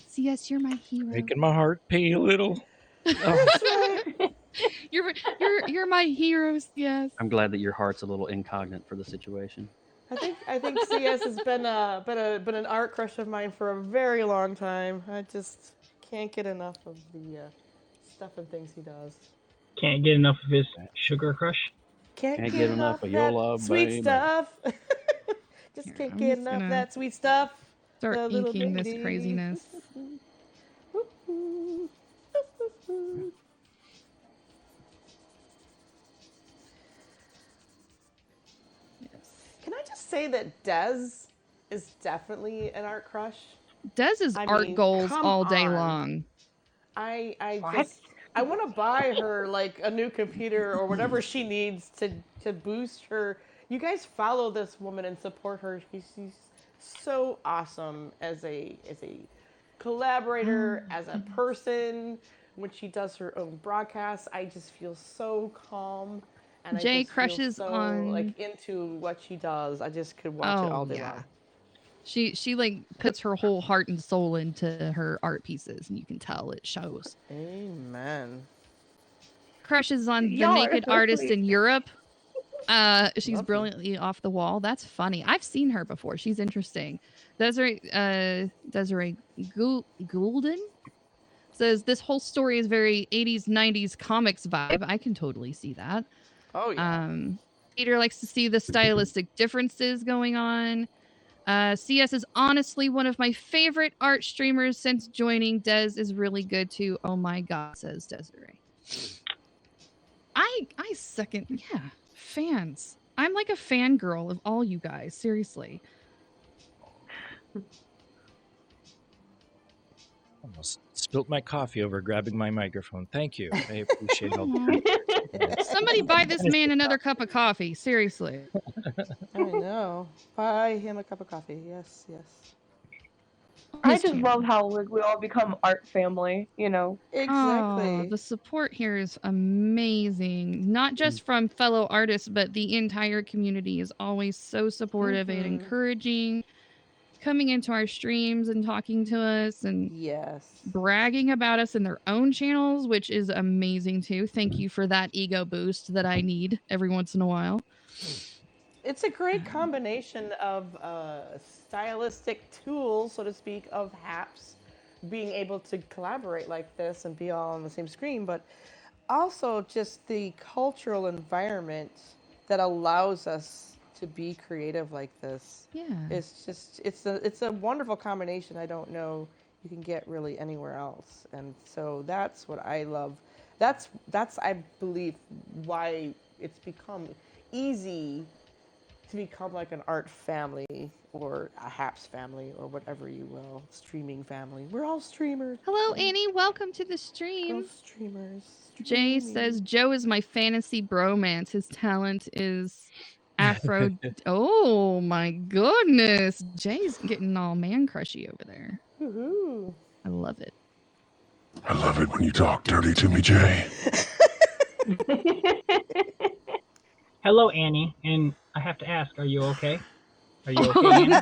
CS, you're my hero. Making my heart pay a little. That's right. You're my hero, CS. I'm glad that your heart's a little incognate for the situation. I think CS has been an art crush of mine for a very long time. I just can't get enough of the stuff and things he does. Can't get enough of his sugar crush. Can't get enough of your love, sweet baby. stuff. Just Here, can't I'm get just enough of gonna that sweet stuff. Start The little inking this baby. craziness. Can I just say that Des is definitely an art crush? Des is I art mean, goals come all day on. long. I What? want to buy her like a new computer or whatever she needs to boost her. You guys follow this woman and support her. She's so awesome as a collaborator, as a person. When she does her own broadcasts, I just feel so calm. And Jay I just crushes feel so on- like into what she does. I just could watch it all day long. She like puts her whole heart and soul into her art pieces, and you can tell it shows. Amen. Crushes on the Y'all are naked so artist sweet. in Europe. She's Love you. brilliantly off the wall. That's funny. I've seen her before. She's interesting. Desiree Goulden says this whole story is very 80s 90s comics vibe. I can totally see that. Oh yeah. Peter likes to see the stylistic differences going on. CS is honestly one of my favorite art streamers since joining. Des is really good too. Oh my god, says Desiree. I second, yeah, fans. I'm like a fangirl of all you guys, seriously. Almost spilt my coffee over grabbing my microphone. Thank you. I appreciate all the Somebody buy this man another cup of coffee, seriously. I know. Buy him a cup of coffee. Yes, yes. I His just channel. love how like we all become art family, you know. Exactly. Oh, the support here is amazing. Not just from fellow artists, but the entire community is always so supportive and encouraging, coming into our streams and talking to us and Yes. bragging about us in their own channels, which is amazing too. Thank you for that ego boost that I need every once in a while. It's a great combination of stylistic tools, so to speak, of Happs being able to collaborate like this and be all on the same screen, but also just the cultural environment that allows us to be creative like this. Yeah. It's a wonderful combination. I don't know you can get really anywhere else, and so that's what I love. That's I believe why it's become easy to become like an art family or a Happs family or whatever you will, streaming family. We're all streamers. Hello, Annie. Welcome to the stream. Girl streamers. Jay streaming. says Joe is my fantasy bromance. His talent is Afro. Oh my goodness. Jay's getting all man crushy over there. Woohoo. I love it. I love it when you talk dirty to me, Jay. Hello, Annie. And I have to ask, are you okay? Are you okay, Annie?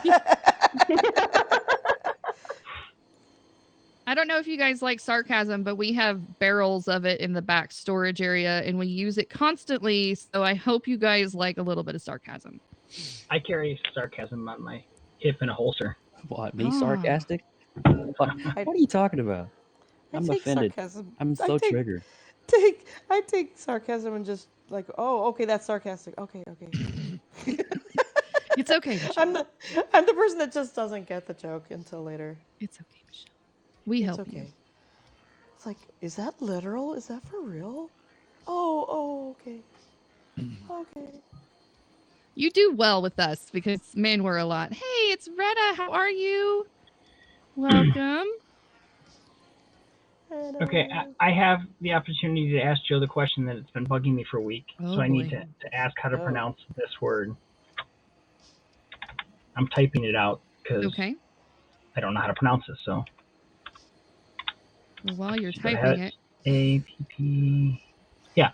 I don't know if you guys like sarcasm, but we have barrels of it in the back storage area and we use it constantly. So I hope you guys like a little bit of sarcasm. I carry sarcasm on my hip in a holster. What, me sarcastic? What are you talking about? I'm take offended. sarcasm. I'm so triggered. I take sarcasm and just like, oh, okay, that's sarcastic. Okay. It's okay, Michelle. I'm the person that just doesn't get the joke until later. It's okay, Michelle. We It's help okay. you. It's like, is that literal? Is that for real? Oh, okay. Okay. You do well with us because, man, we're a lot. Hey, it's Retta. How are you? Welcome. Okay, I have the opportunity to ask Joe the question that it's been bugging me for a week. Oh, so I need boy. to ask how to Oh. pronounce this word. I'm typing it out because Okay. I don't know how to pronounce this, so. Well, while you're Should I have typing it, A-P-P. Yeah.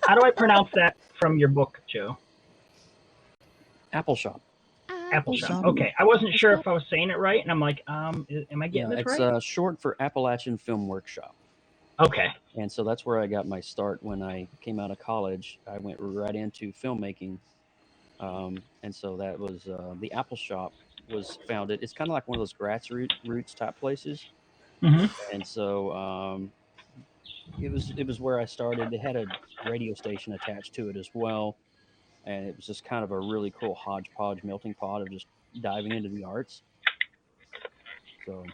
How do I pronounce that from your book, Joe? Apple Shop. Apple Shop. Okay. I wasn't sure if I was saying it right, and I'm like, am I getting Yeah, this it's right? short for Appalachian Film Workshop. Okay. And so that's where I got my start when I came out of college. I went right into filmmaking. And so that was the Apple Shop was founded. It's kind of like one of those grassroots type places. Mm-hmm. And so it was where I started. It had a radio station attached to it as well. And it was just kind of a really cool hodgepodge melting pot of just diving into the arts. So,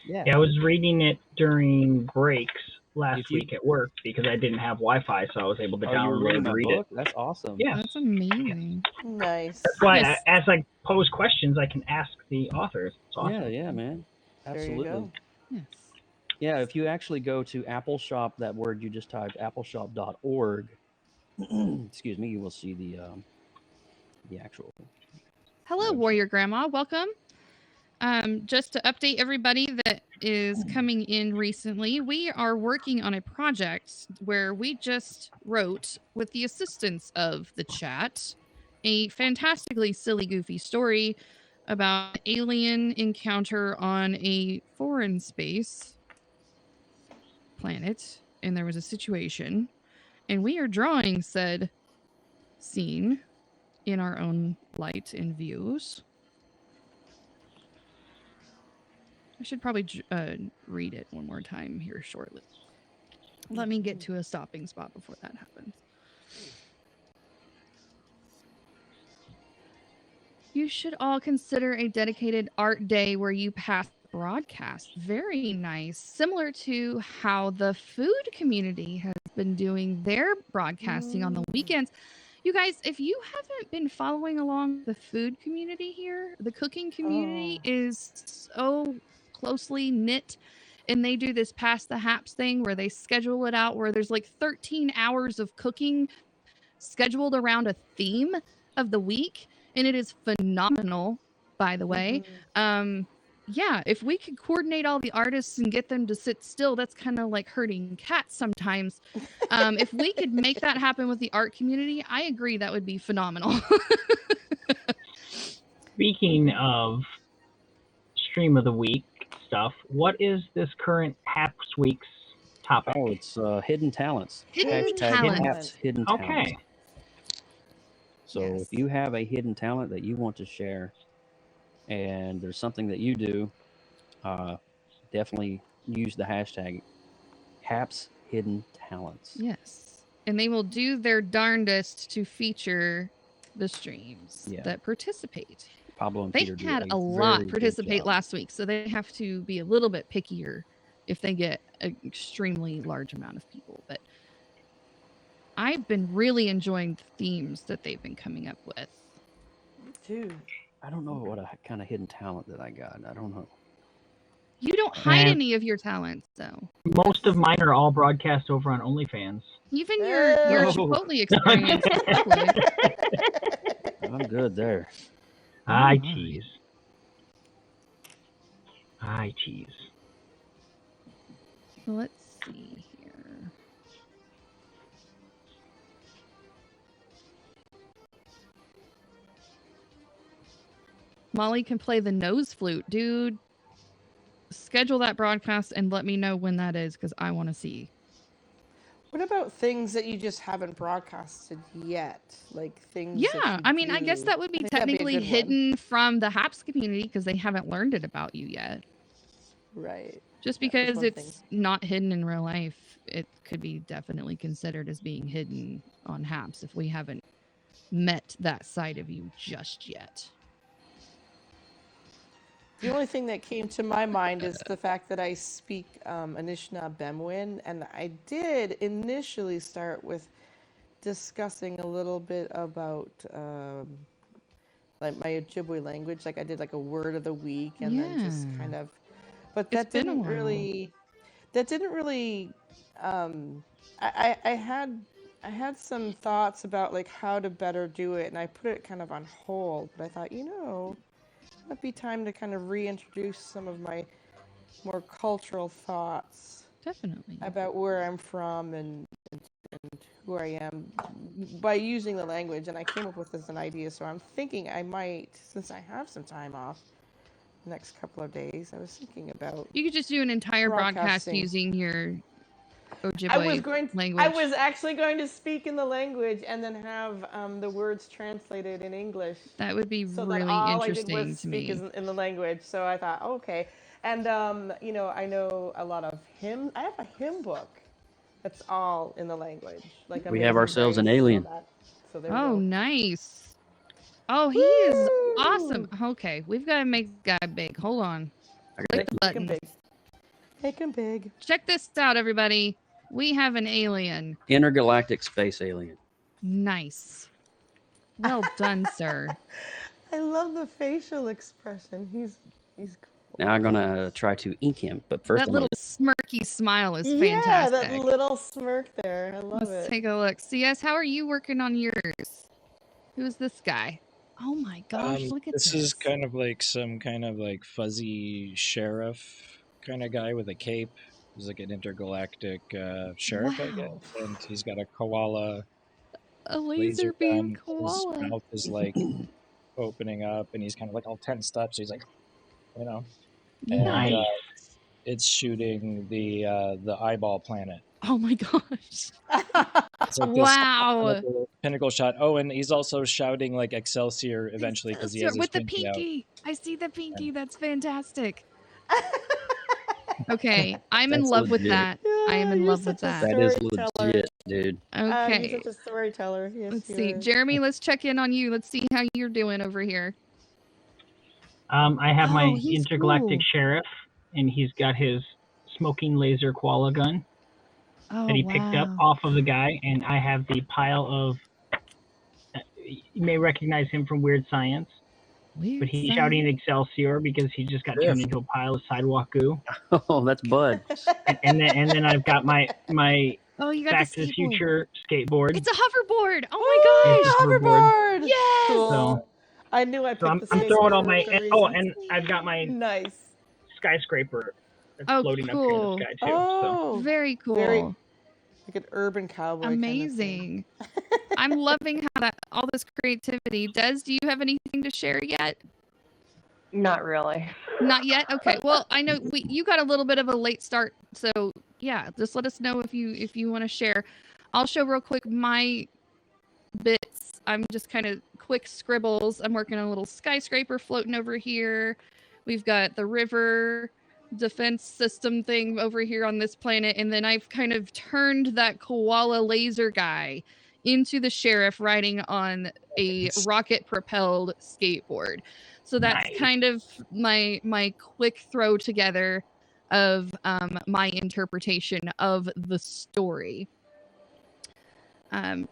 yeah. Yeah, I was reading it during breaks last If you- week at work because I didn't have Wi-Fi, so I was able to Oh, you were reading download my and read book? it. That's awesome. Yeah. that's amazing. Nice. That's why, Yes. as I pose questions, I can ask the authors. It's awesome. Yeah, man. Absolutely. There you go. Yes. Yeah, if you actually go to Apple Shop, that word you just typed, appleshop.org, excuse me, you will see the actual. Hello, website. Warrior Grandma. Welcome. Just to update everybody that is coming in recently, we are working on a project where we just wrote, with the assistance of the chat, a fantastically silly, goofy story about an alien encounter on a foreign space planet, and there was a situation, and we are drawing said scene in our own light and views. I should probably read it one more time here shortly. Let me get to a stopping spot before that happens. You should all consider a dedicated art day where you pass broadcast. Very nice. Similar to how the food community has been doing their broadcasting on the weekends. You guys, if you haven't been following along the food community here, the cooking community is so closely knit, and they do this Pass the Happs thing where they schedule it out where there's like 13 hours of cooking scheduled around a theme of the week, and it is phenomenal, by the way. Yeah, if we could coordinate all the artists and get them to sit still, that's kind of like herding cats sometimes. If we could make that happen with the art community, I agree that would be phenomenal. Speaking of stream of the week stuff, what is this current Happs Week's topic? Oh, it's hidden talents. Hidden Hashtag talents. Happs hidden talents. Okay. So Yes. if you have a hidden talent that you want to share, and there's something that you do, definitely use the hashtag Happs hidden talents. Yes. And they will do their darndest to feature the streams Yeah. that participate. Pablo and They Peter do had a very lot good participate job. last week, so they have to be a little bit pickier if they get an extremely large amount of people. But I've been really enjoying the themes that they've been coming up with. Dude. I don't know what kind of hidden talent that I got. I don't know. You don't hide Man. any of your talents, though. Most of mine are all broadcast over on OnlyFans. Even your Oh. Chipotle experience is lovely. I'm good there. I Alright. tease. I tease. So let's see here. Molly can play the nose flute. Dude, schedule that broadcast and let me know when that is, because I want to see. What about things that you just haven't broadcasted yet? Like things that Yeah, you I mean, I guess do? that would be I think that'd be a technically good one. hidden from the Happs community because they haven't learned it about you yet. Right. Just Yeah, that's because one it's thing. not hidden in real life, it could be definitely considered as being hidden on Happs if we haven't met that side of you just yet. The only thing that came to my mind is the fact that I speak Anishinaabe, and I did initially start with discussing a little bit about like my Ojibwe language. Like I did like a word of the week, and then just Yeah. kind of, but It's that been a didn't while. really. That didn't really. I had some thoughts about like how to better do it, and I put it kind of on hold. But I thought, might be time to kind of reintroduce some of my more cultural thoughts Definitely. about where I'm from and who I am by using the language. And I came up with this as an idea, so I'm thinking I might, since I have some time off the next couple of days, I was thinking about You could just do an entire broadcast broadcasting. using your Ojibwe language. I was actually going to speak in the language and then have the words translated in English. That would be So really that all interesting I did was to speak me. in the language. So I thought, okay. And, you know, I know a lot of hymns. I have a hymn book that's all in the language. Like We have Amazing ourselves an Grace and all alien. that. So there we Oh, go. nice. Oh, he is Woo! awesome. Okay, we've got to make this guy big. Hold on. Click the Make 'em button. big. Make 'em big. Check this out, everybody. We have an alien. Intergalactic space alien. Nice. Well done, sir. I love the facial expression. He's cool. Now I'm gonna try to ink him, but first That I'm little smirky smile is Yeah, fantastic. that little smirk there. I love Let's it. take a look. CS, how are you working on yours? Who is this guy? Oh my gosh, look at this. This is kind of like some kind of like fuzzy sheriff kind of guy with a cape. He's like an intergalactic sheriff, I guess. Wow. And he's got a koala A laser beam gun. koala. His mouth is like opening up, and he's kind of like all tensed up. So he's like, you know, and Nice. it's shooting the eyeball planet. Oh my gosh. It's like this Wow. pinnacle shot. Oh, and he's also shouting like Excelsior eventually because he has his With the pinky out. pinky. I see the pinky. That's fantastic. Okay, I'm in That's love with legit. that. I am in You're love with such a that. That is storyteller. legit, dude. Okay. You're such a storyteller. Yes, Let's you see. are. Jeremy, let's check in on you. Let's see how you're doing over here. I have my Oh, he's intergalactic cool. sheriff, and he's got his smoking laser koala gun Oh, that he picked up wow. off of the guy, and I have the pile of. You may recognize him from Weird Science, Weird but he's science. shouting Excelsior because he just got turned into a pile of sidewalk goo. Oh, that's Bud. And then I've got my Oh, you got Back the to the skateboard. Future skateboard. It's a hoverboard. Oh my It's gosh. a hoverboard. Yes. Cool. So- I knew I picked So I'm the throwing all skateboard my for a reason. and I've got my Nice. skyscraper that's Oh, floating cool. up here in the sky too. Oh, Very cool. Very like an urban cowboy. Amazing. I'm loving how all this creativity. Des, do you have anything to share yet? Not really. Not yet. Okay. Well, I know you got a little bit of a late start, so yeah, just let us know if you want to share. I'll show real quick my bits. I'm just kind of quick scribbles. I'm working on a little skyscraper floating over here. We've got the river defense system thing over here on this planet, and then I've kind of turned that koala laser guy into the sheriff riding on a rocket propelled skateboard. So that's Nice. kind of my quick throw together of my interpretation of the story.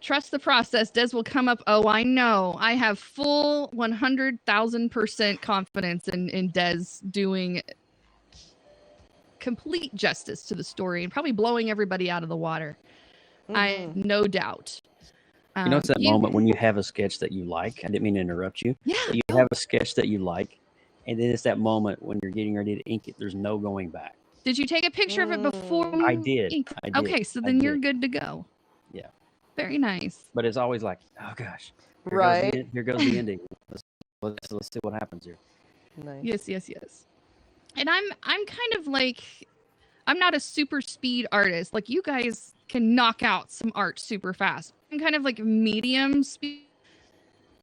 Trust the process. Des will come up. Oh, I know. I have full 100,000% confidence in Des doing complete justice to the story and probably blowing everybody out of the water. I no doubt. You know, it's that moment when you have a sketch that you like. I didn't mean to interrupt you. Yeah. But you have a sketch that you like, and then it's that moment when you're getting ready to ink it. There's no going back. Did you take a picture of it before? I you did. inked? I did. Okay, so I then you're did. good to go. Yeah. Very nice. But it's always like, oh gosh, Right. Here goes the ending. Let's see what happens here. Nice. Yes. And I'm kind of like, I'm not a super speed artist. Like you guys can knock out some art super fast. I'm kind of like medium speed.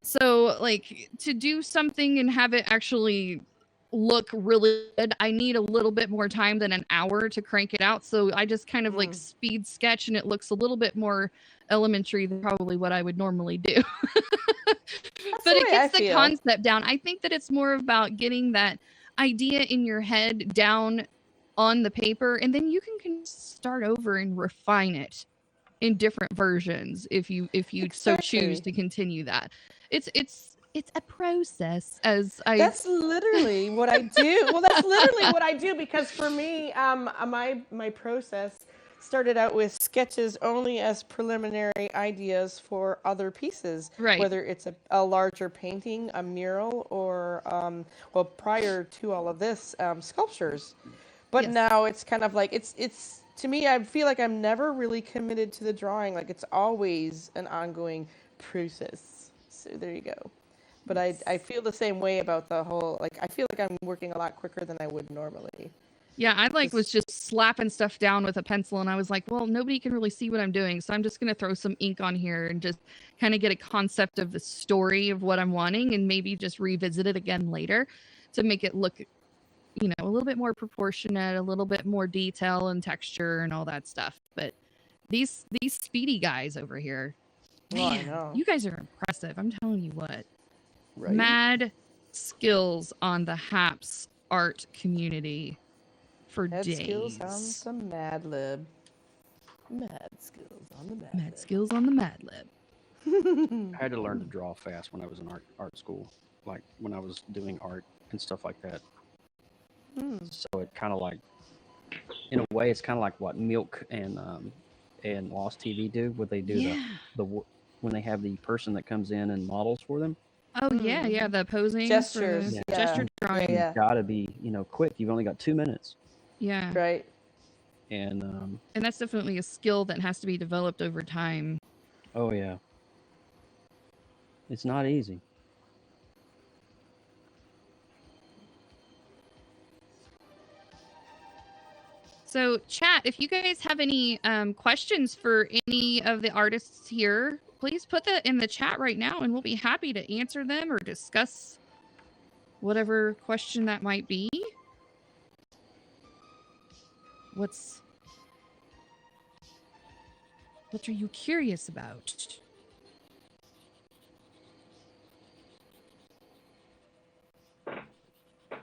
So like to do something and have it actually look really good, I need a little bit more time than an hour to crank it out. So I just kind of like speed sketch, and it looks a little bit more elementary than probably what I would normally do. But it gets the concept down. I think that it's more about getting that idea in your head down on the paper, and then you can start over and refine it in different versions if you so choose to continue that. It's a process, as I That's literally what I do. Well, that's literally what I do, because for me, my process started out with sketches only as preliminary ideas for other pieces, Right. whether it's a larger painting, a mural, or, well, prior to all of this, sculptures. But Yes. now it's kind of like, it's to me, I feel like I'm never really committed to the drawing. Like, it's always an ongoing process. So there you go. But I feel the same way about the whole, like, I feel like I'm working a lot quicker than I would normally. Yeah, I was just slapping stuff down with a pencil, and I was like, well, nobody can really see what I'm doing, so I'm just going to throw some ink on here and just kind of get a concept of the story of what I'm wanting, and maybe just revisit it again later to make it look, a little bit more proportionate, a little bit more detail and texture and all that stuff. But these speedy guys over here, Oh, I man, know. you guys are impressive. I'm telling you what. Right? Mad skills on the Happs art community. For Mad days. skills on some Mad Lib. Mad skills on the Mad Mad Lib. skills on the Mad Lib. I had to learn to draw fast when I was in art school, like when I was doing art and stuff like that. So it kind of like, in a way, it's kind of like what Milk and Lost TV do. What they do when they have the person that comes in and models for them. Oh yeah, the posing Gestures, for the yeah. gesture drawing. Yeah. You've got to be, quick. You've only got 2 minutes. Yeah. Right. And that's definitely a skill that has to be developed over time. oh yeah, it's not easy. So chat, if you guys have any questions for any of the artists here, please put that in the chat right now, and we'll be happy to answer them or discuss whatever question that might be. What are you curious about?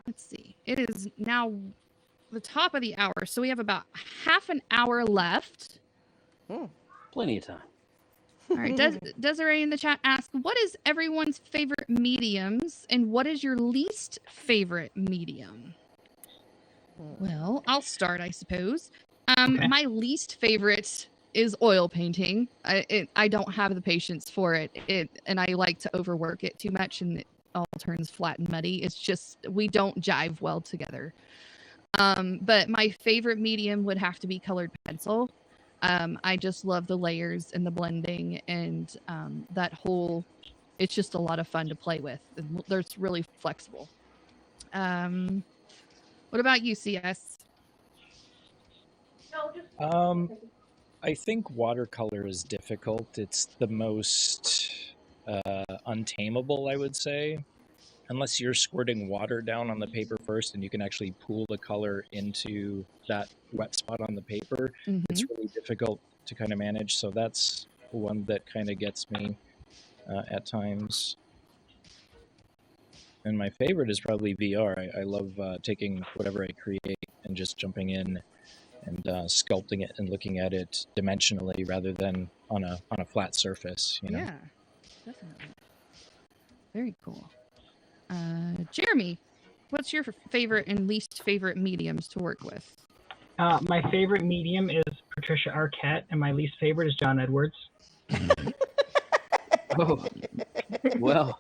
Let's see. It is now the top of the hour, so we have about half an hour left. Plenty of time. All right. Desiree in the chat asks, what is everyone's favorite mediums, and what is your least favorite medium? Well, I'll start, I suppose. Okay. My least favorite is oil painting. I don't have the patience for it. And I like to overwork it too much, and it all turns flat and muddy. It's just, we don't jive well together. But my favorite medium would have to be colored pencil. I just love the layers and the blending, and that whole, it's just a lot of fun to play with. It's really flexible. What about you, CS? I think watercolor is difficult. It's the most untamable, I would say. Unless you're squirting water down on the paper first and you can actually pool the color into that wet spot on the paper, it's really difficult to kind of manage. So that's one that kind of gets me at times. And my favorite is probably VR. I love taking whatever I create and just jumping in and sculpting it and looking at it dimensionally rather than on a flat surface. Yeah, definitely. Very cool. Jeremy, what's your favorite and least favorite mediums to work with? My favorite medium is Patricia Arquette, and my least favorite is John Edwards. Oh, well.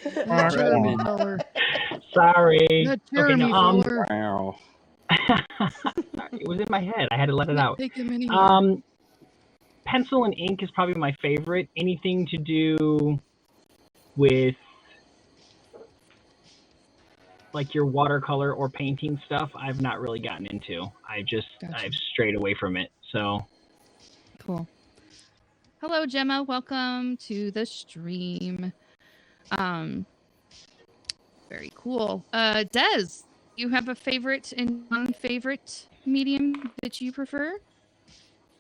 That Jeremy feller. Sorry. That Jeremy feller. Wow. It was in my head. I had to let it out. Take him anywhere. Pencil and ink is probably my favorite. Anything to do with like your watercolor or painting stuff, I've not really gotten into. I've strayed away from it. So cool. Hello, Gemma. Welcome to the stream. Very cool. Des, you have a favorite and non-favorite medium that you prefer?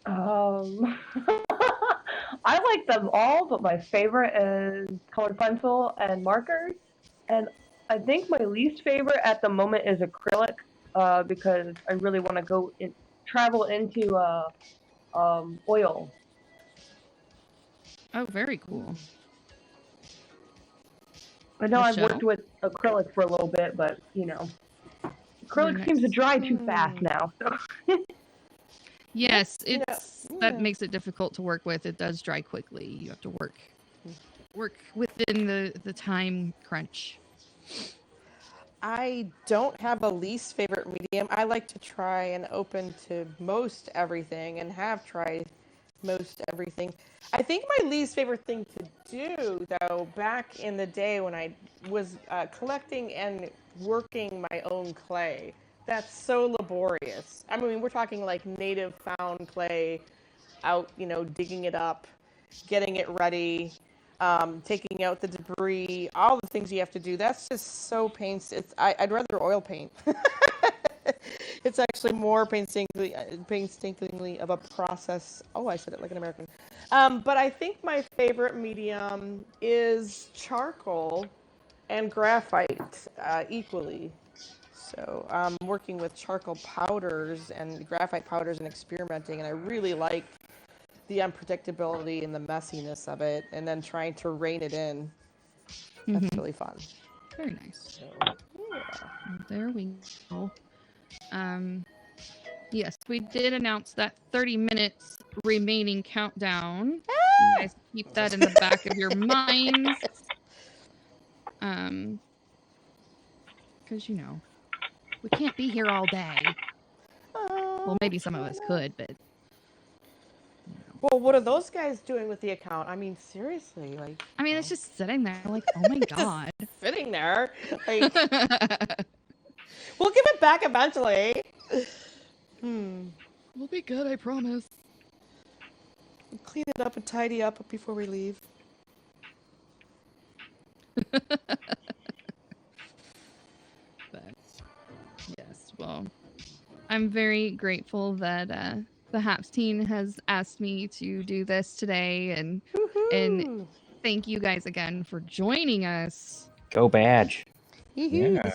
I like them all, but my favorite is colored pencil and markers. And I think my least favorite at the moment is acrylic, because I really want to travel into oil. Oh, very cool. I know I've Michelle? worked with acrylic for a little bit, but acrylic seems to dry too fast now. So. Yes, you know, that yeah. makes it difficult to work with. It does dry quickly. You have to work within the time crunch. I don't have a least favorite medium. I like to try and open to most everything and have tried most everything. I think my least favorite thing to do, though, back in the day when I was collecting and working my own clay, that's so laborious. I mean, we're talking like native found clay, out, digging it up, getting it ready, taking out the debris, all the things you have to do. That's just so painstaking. I'd rather oil paint. It's actually more painstakingly of a process. Oh, I said it like an American. But I think my favorite medium is charcoal and graphite equally. So I'm working with charcoal powders and graphite powders and experimenting, and I really like the unpredictability and the messiness of it, and then trying to rein it in. That's really fun. Very nice. So, yeah. There we go. Yes, we did announce that 30 minutes remaining countdown. You guys keep that in the back of your minds. Because, we can't be here all day. Well, maybe some of us could, but. Well, what are those guys doing with the account? I mean, seriously, like. I mean, it's just sitting there, like, oh my god. Sitting there, like. We'll give it back eventually. We'll be good, I promise. Clean it up and tidy up before we leave. But yes, well, I'm very grateful that the Happs team has asked me to do this today, and thank you guys again for joining us. Go Badge. Yeah.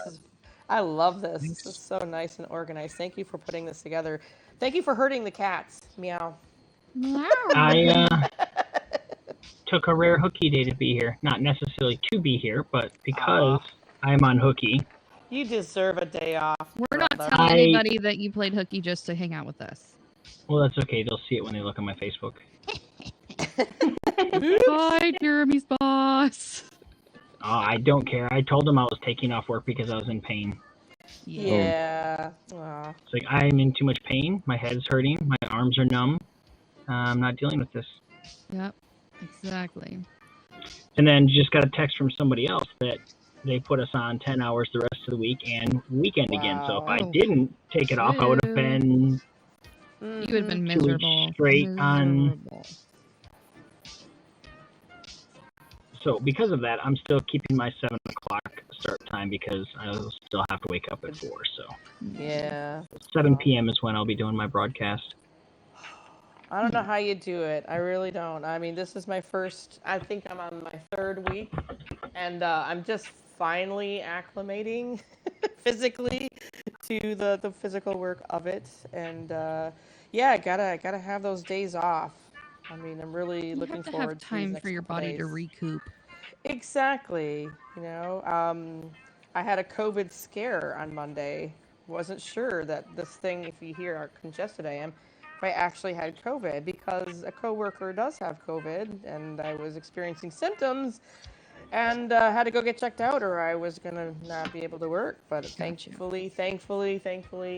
I love this. Thanks. This is so nice and organized. Thank you for putting this together. Thank you for hurting the cats. Meow. I took a rare hooky day to be here. Not necessarily to be here, but because I'm on hooky. You deserve a day off. We're not brother. telling anybody that you played hooky just to hang out with us. Well, that's okay. They'll see it when they look on my Facebook. Hi, Jeremy's boss. I don't care. I told them I was taking off work because I was in pain. Yeah. It's like, I'm in too much pain. My head's hurting. My arms are numb. I'm not dealing with this. Yep, exactly. And then just got a text from somebody else that they put us on 10 hours the rest of the week and weekend again. So if I didn't take it off, I would have been... You would have been 2 weeks miserable. straight on... So because of that, I'm still keeping my 7 o'clock start time because I'll still have to wake up at 4. So Yeah. 7 p.m. is when I'll be doing my broadcast. I don't know how you do it. I really don't. I mean, this is my first, I think I'm on my 3rd week, and I'm just finally acclimating physically to the physical work of it. And yeah, I gotta have those days off. I mean, I'm really looking forward to time for your body to recoup. Exactly. I had a COVID scare on Monday. Wasn't sure that this thing, if you hear how congested I am, if I actually had COVID, because a coworker does have COVID, and I was experiencing symptoms, and had to go get checked out, or I was gonna not be able to work. But thankfully,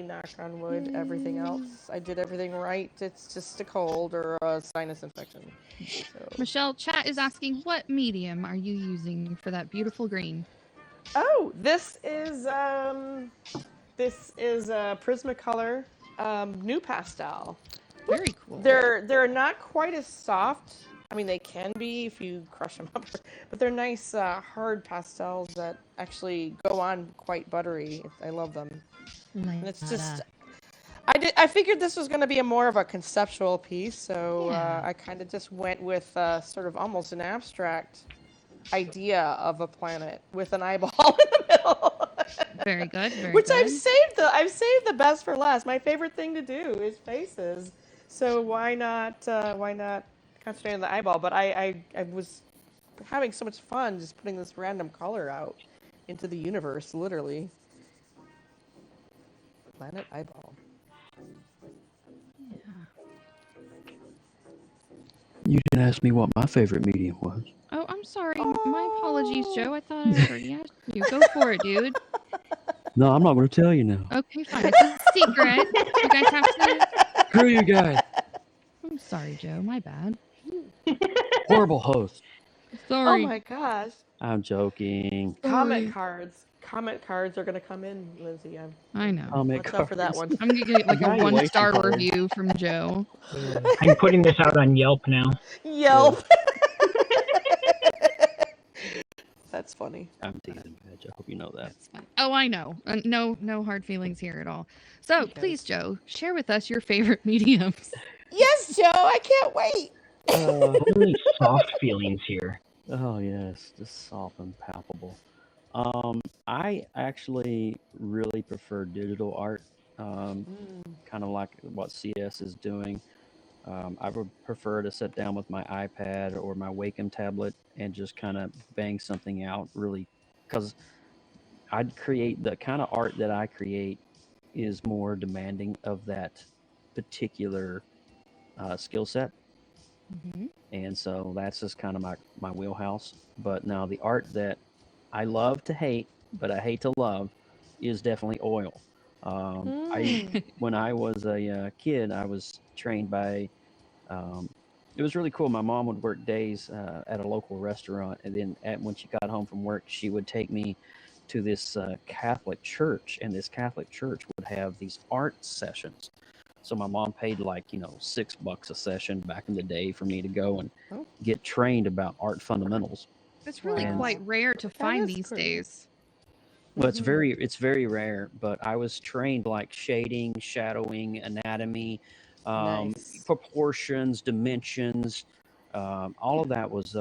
knock on wood, everything else, I did everything right. It's just a cold or a sinus infection. So. Michelle, chat is asking, what medium are you using for that beautiful green? Oh, this is a Prismacolor new pastel. Very cool. They're not quite as soft. I mean, they can be if you crush them up, but they're nice, hard pastels that actually go on quite buttery. I love them. And it's just, I figured this was going to be more of a conceptual piece, so I kind of just went with sort of almost an abstract idea of a planet with an eyeball in the middle. Very good. Which good. I've saved the best for last. My favorite thing to do is faces. So why not concentrate on the eyeball? But I was having so much fun just putting this random color out into the universe, literally. Planet eyeball. Yeah. You didn't ask me what my favorite medium was. Oh, I'm sorry. My apologies, Joe. I thought I already asked you. Go for it, dude. No, I'm not going to tell you now. Okay, fine. It's a secret. You guys have to. Screw you guys. I'm sorry, Joe. My bad. Horrible host. Sorry. Oh my gosh. I'm joking. Comment cards. Comment cards are gonna come in, Lindsay. I know. Comment Watch out for that cards. one. I'm gonna get like a Evaluation 1-star cards. review from Joe. I'm putting this out on Yelp now. Yelp. That's funny. I'm teasing, Badge. I hope you know that. That's fine. Oh, I know. No hard feelings here at all. So Okay. please, Joe, share with us your favorite mediums. Yes, Joe. I can't wait. Only soft feelings here. Oh, yes. Just soft and palpable. I actually really prefer digital art, kind of like what CS is doing. I would prefer to sit down with my iPad or my Wacom tablet and just kind of bang something out, really, because I'd create the kind of art that I create is more demanding of that particular skill set. Mm-hmm. And so that's just kind of my wheelhouse. But now the art that I love to hate, but I hate to love, is definitely oil. When I was a kid, I was trained by. It was really cool. My mom would work days at a local restaurant, and then when she got home from work, she would take me to this Catholic church, and this Catholic church would have these art sessions. So my mom paid like $6 a session back in the day for me to go and get trained about art fundamentals. It's really Wow. quite rare to find is these great. days. Well, it's very rare, but I was trained like shading, shadowing, anatomy, Nice. proportions, dimensions. All of that was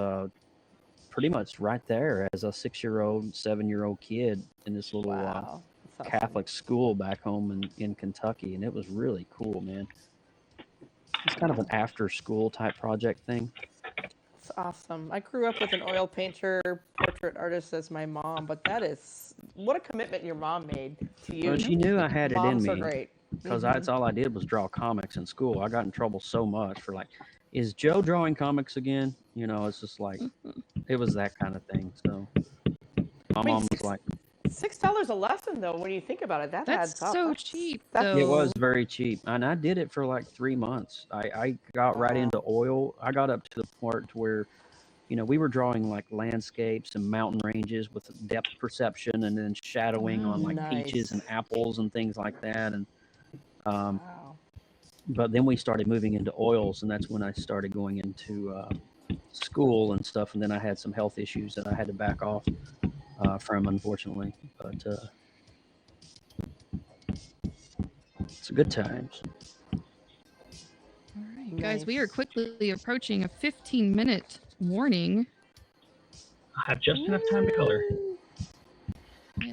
pretty much right there as a 6-year-old, 7-year-old kid in this little Wow. That's awesome. Catholic school back home in Kentucky, and it was really cool, man. It's kind of an after-school type project thing. That's awesome. I grew up with an oil painter, portrait artist as my mom, but that is what a commitment your mom made to you. Well, she knew I had Moms it are in me great. because that's all I did was draw comics in school. I got in trouble so much for like, is Joe drawing comics again? It's just like, it was that kind of thing. So my mom was like, $6 a lesson though, when you think about it, that That's adds up. so cheap, that's- though. it was very cheap, and I did it for like 3 months. I got right into oil. I got up to the part where, we were drawing like landscapes and mountain ranges with depth perception, and then shadowing on like peaches and apples and things like that. And but then we started moving into oils, and that's when I started going into school and stuff. And then I had some health issues that I had to back off from, unfortunately. But it's good times. All right, guys, we are quickly approaching a 15-minute warning. I have just enough time to color.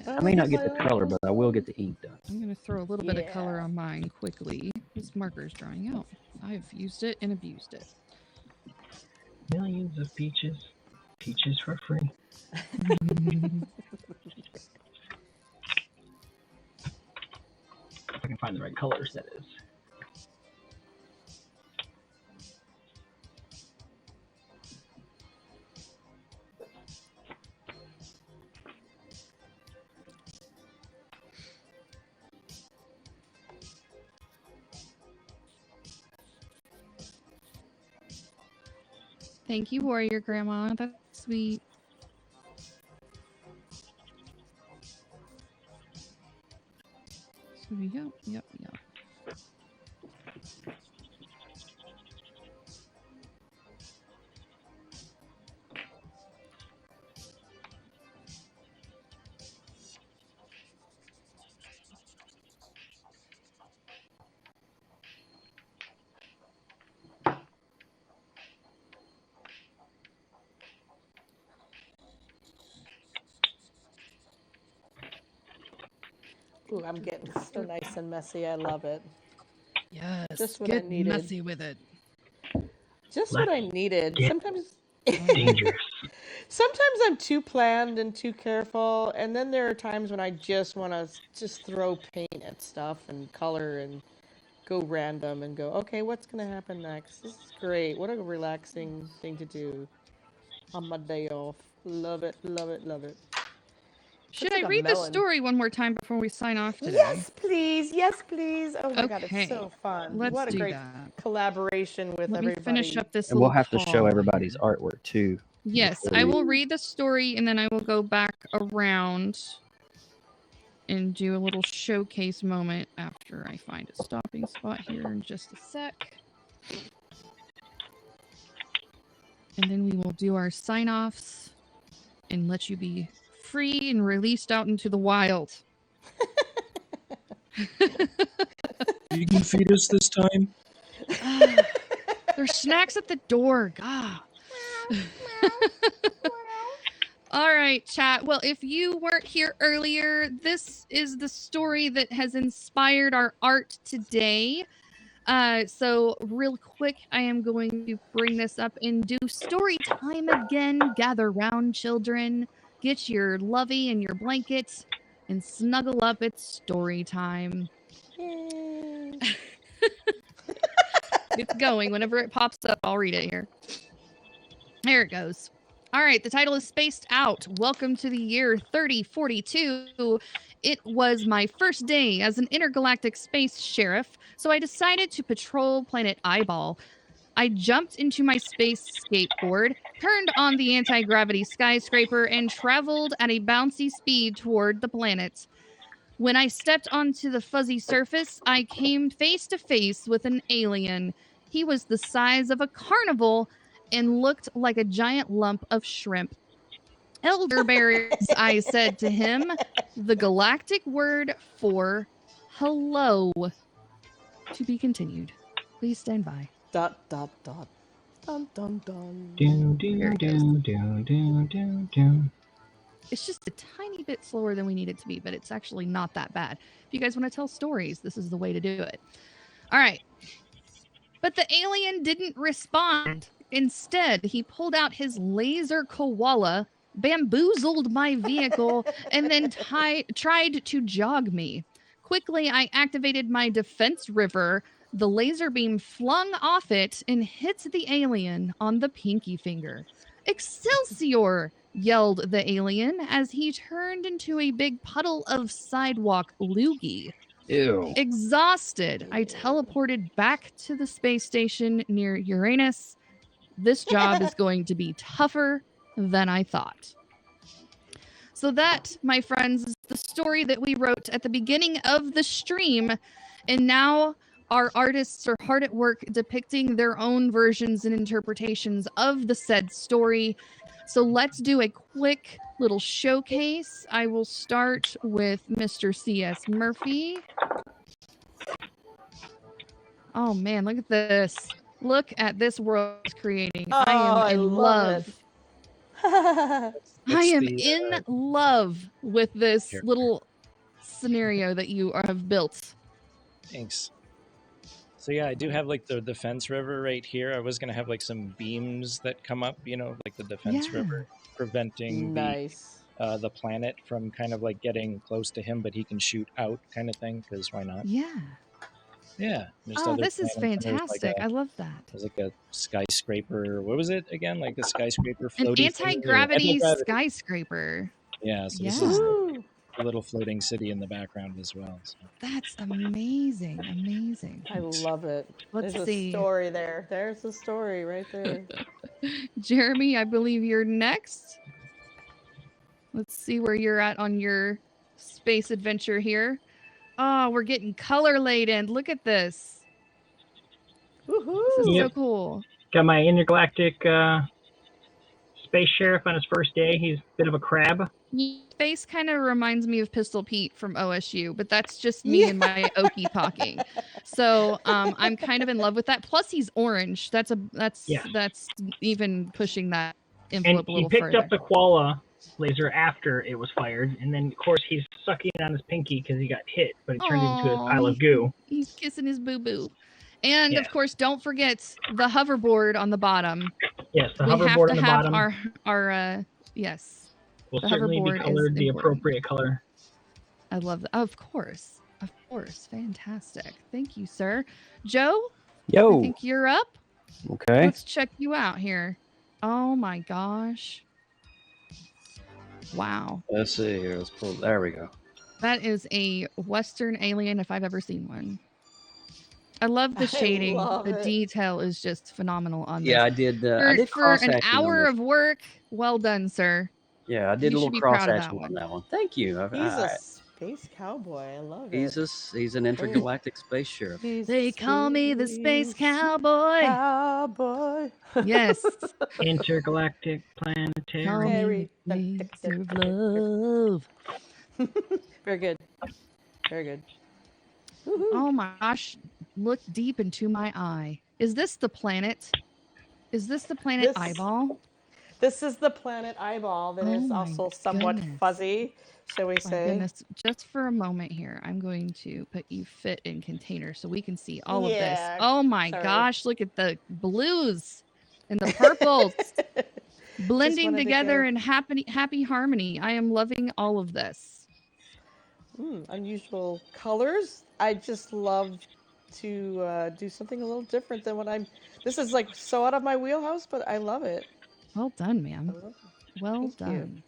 I may not get the color, but I will get the ink done. I'm going to throw a little bit of color on mine quickly. This marker is drying out. I've used it and abused it. Millions of peaches. Peaches for free. If I can find the right colors, that is. Thank you, Warrior Grandma. That's sweet. So we go. Yep. Ooh, I'm getting so nice and messy. I love it. Yes. Just what Get I needed. messy with it. Just what I needed. Sometimes dangerous. Sometimes I'm too planned and too careful, and then there are times when I just want to just throw paint at stuff and color, and go random and go, okay, what's going to happen next? This is great. What a relaxing thing to do on my day off. Love it, love it, love it. Should That's I like a read the melon. story one more time before we sign off today? Yes, please. Yes, please. Oh my God, it's Okay, so fun. let's What a do great that. collaboration with Let me finish everybody. up this And we'll little have to show call everybody's here. artwork too. Yes, before I we- will read the story and then I will go back around and do a little showcase moment after I find a stopping spot here in just a sec. And then we will do our sign-offs and let you be free and released out into the wild. You can feed us this time. There's snacks at the door. God. All right, chat. Well, if you weren't here earlier, this is the story that has inspired our art today. So real quick, I am going to bring this up and do story time again. Gather round, children. Get your lovey and your blanket and snuggle up. It's story time. Yay. It's going. Whenever it pops up, I'll read it here. Here it goes. All right, the title is Spaced Out. Welcome to the year 3042. It was my first day as an intergalactic space sheriff, so I decided to patrol planet Eyeball. I jumped into my space skateboard, turned on the anti-gravity skyscraper, and traveled at a bouncy speed toward the planet. When I stepped onto the fuzzy surface, I came face to face with an alien. He was the size of a carnival and looked like a giant lump of shrimp. Elderberries, I said to him, the galactic word for hello. To be continued. Please stand by. Dot, dot, dot. Dun, dun, dun. Here it goes. Do. It's just a tiny bit slower than we need it to be, but it's actually not that bad. If you guys want to tell stories, this is the way to do it. All right. But the alien didn't respond. Instead, he pulled out his laser koala, bamboozled my vehicle, and then tried to jog me. Quickly, I activated my defense river. The laser beam flung off it and hit the alien on the pinky finger. Excelsior! Yelled the alien as he turned into a big puddle of sidewalk loogie. Ew. Exhausted, I teleported back to the space station near Uranus. This job is going to be tougher than I thought. So that, my friends, is the story that we wrote at the beginning of the stream. And now our artists are hard at work depicting their own versions and interpretations of the said story. So let's do a quick little showcase. I will start with Mr. C.S. Murphy. Oh man, look at this. Look at this world it's creating. Oh, I am in love. I am the, in love with this here. little scenario that you have built. Thanks. So yeah, I do have like the defense river right here. I was gonna have like some beams that come up, you know, like the defense Yeah. river, preventing Nice. the planet from kind of like getting close to him, but he can shoot out, kind of thing. Because why not? Yeah. Yeah. There's Oh, other this is planets, and fantastic. I love that. There's like a skyscraper. What was it again? Like the skyscraper An floating anti-gravity Anti-gravity. skyscraper. Yeah. So this Yeah. is Woo. a little floating city in the background as well. So. That's amazing. Amazing. I love it. Let's There's see. a story there. There's the story right there. Jeremy, I believe you're next. Let's see where you're at on your space adventure here. Oh, we're getting color laden. Look at this. Woohoo. This is Yep. so cool. Got my intergalactic space sheriff on his first day. He's a bit of a crab. Space kind of reminds me of Pistol Pete from OSU, but that's just me and my Okie talking. So I'm kind of in love with that. Plus, he's orange. That's even pushing that And envelope a he little picked further. up the koala laser after it was fired, and then of course he's sucking on his pinky because he got hit, but it turned into a Aw, pile of goo. He's kissing his boo boo. And Yeah. of course, don't forget the hoverboard on the bottom. Yes, the We have hoverboard to on the have bottom our yes. will the certainly be hoverboard is colored the important. appropriate color. I love that. Of course. Of course. Fantastic. Thank you, sir. Joe, Yo. I think you're up. Okay. Let's check you out here. Oh my gosh. Wow. Let's see here. Let's pull. There we go. That is a Western alien if I've ever seen one. I love the shading. The detail is just phenomenal on this. Yeah, I did. For an hour of work, well done, sir. Yeah, I did You a should little be proud of cross-hatching on that one. Thank you. He's a space cowboy. I love it. He's an intergalactic space sheriff. They call me the space cowboy. Cowboy. Yes. Intergalactic planetary. Laser love. Very good. Very good. Woo-hoo. Oh my gosh. Look deep into my eye. Is this the planet? Is this the planet Eyeball? This is the planet Eyeball that is also somewhat fuzzy, shall we say. Goodness. Just for a moment here, I'm going to put you fit in container so we can see all of this. Oh my gosh, look at the blues and the purples blending together in happy harmony. I am loving all of this. Unusual colors. I just love to do something a little different than what I'm... This is like so out of my wheelhouse, but I love it. Well done, ma'am. Well done.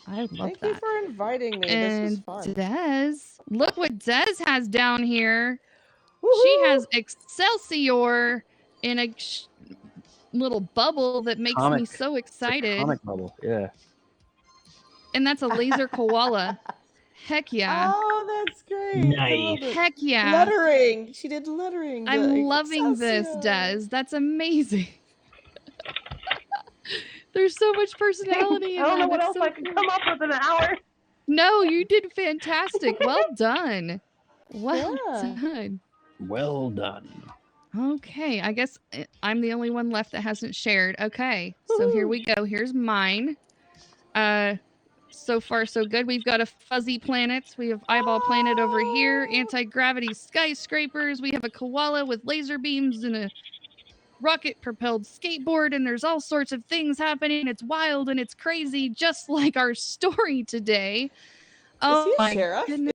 I love that. Thank you for inviting me. And this was fun. Des, look what Des has down here. Woo-hoo! She has Excelsior in a little bubble that makes me so excited. Comic bubble, yeah. And that's a laser koala. Heck yeah. Oh, that's great. Nice. Heck yeah. Lettering. She did lettering. I'm loving this, Des. That's amazing. There's so much personality. I don't know what else I can come up with in an hour. No, you did fantastic. Well done. Well done. Well done. Okay, I guess I'm the only one left that hasn't shared. Okay, so here we go. Here's mine. So far, so good. We've got a fuzzy planet. We have eyeball planet over here. Anti-gravity skyscrapers. We have a koala with laser beams and a rocket-propelled skateboard, and there's all sorts of things happening. It's wild and it's crazy, just like our story today. Is he a sheriff?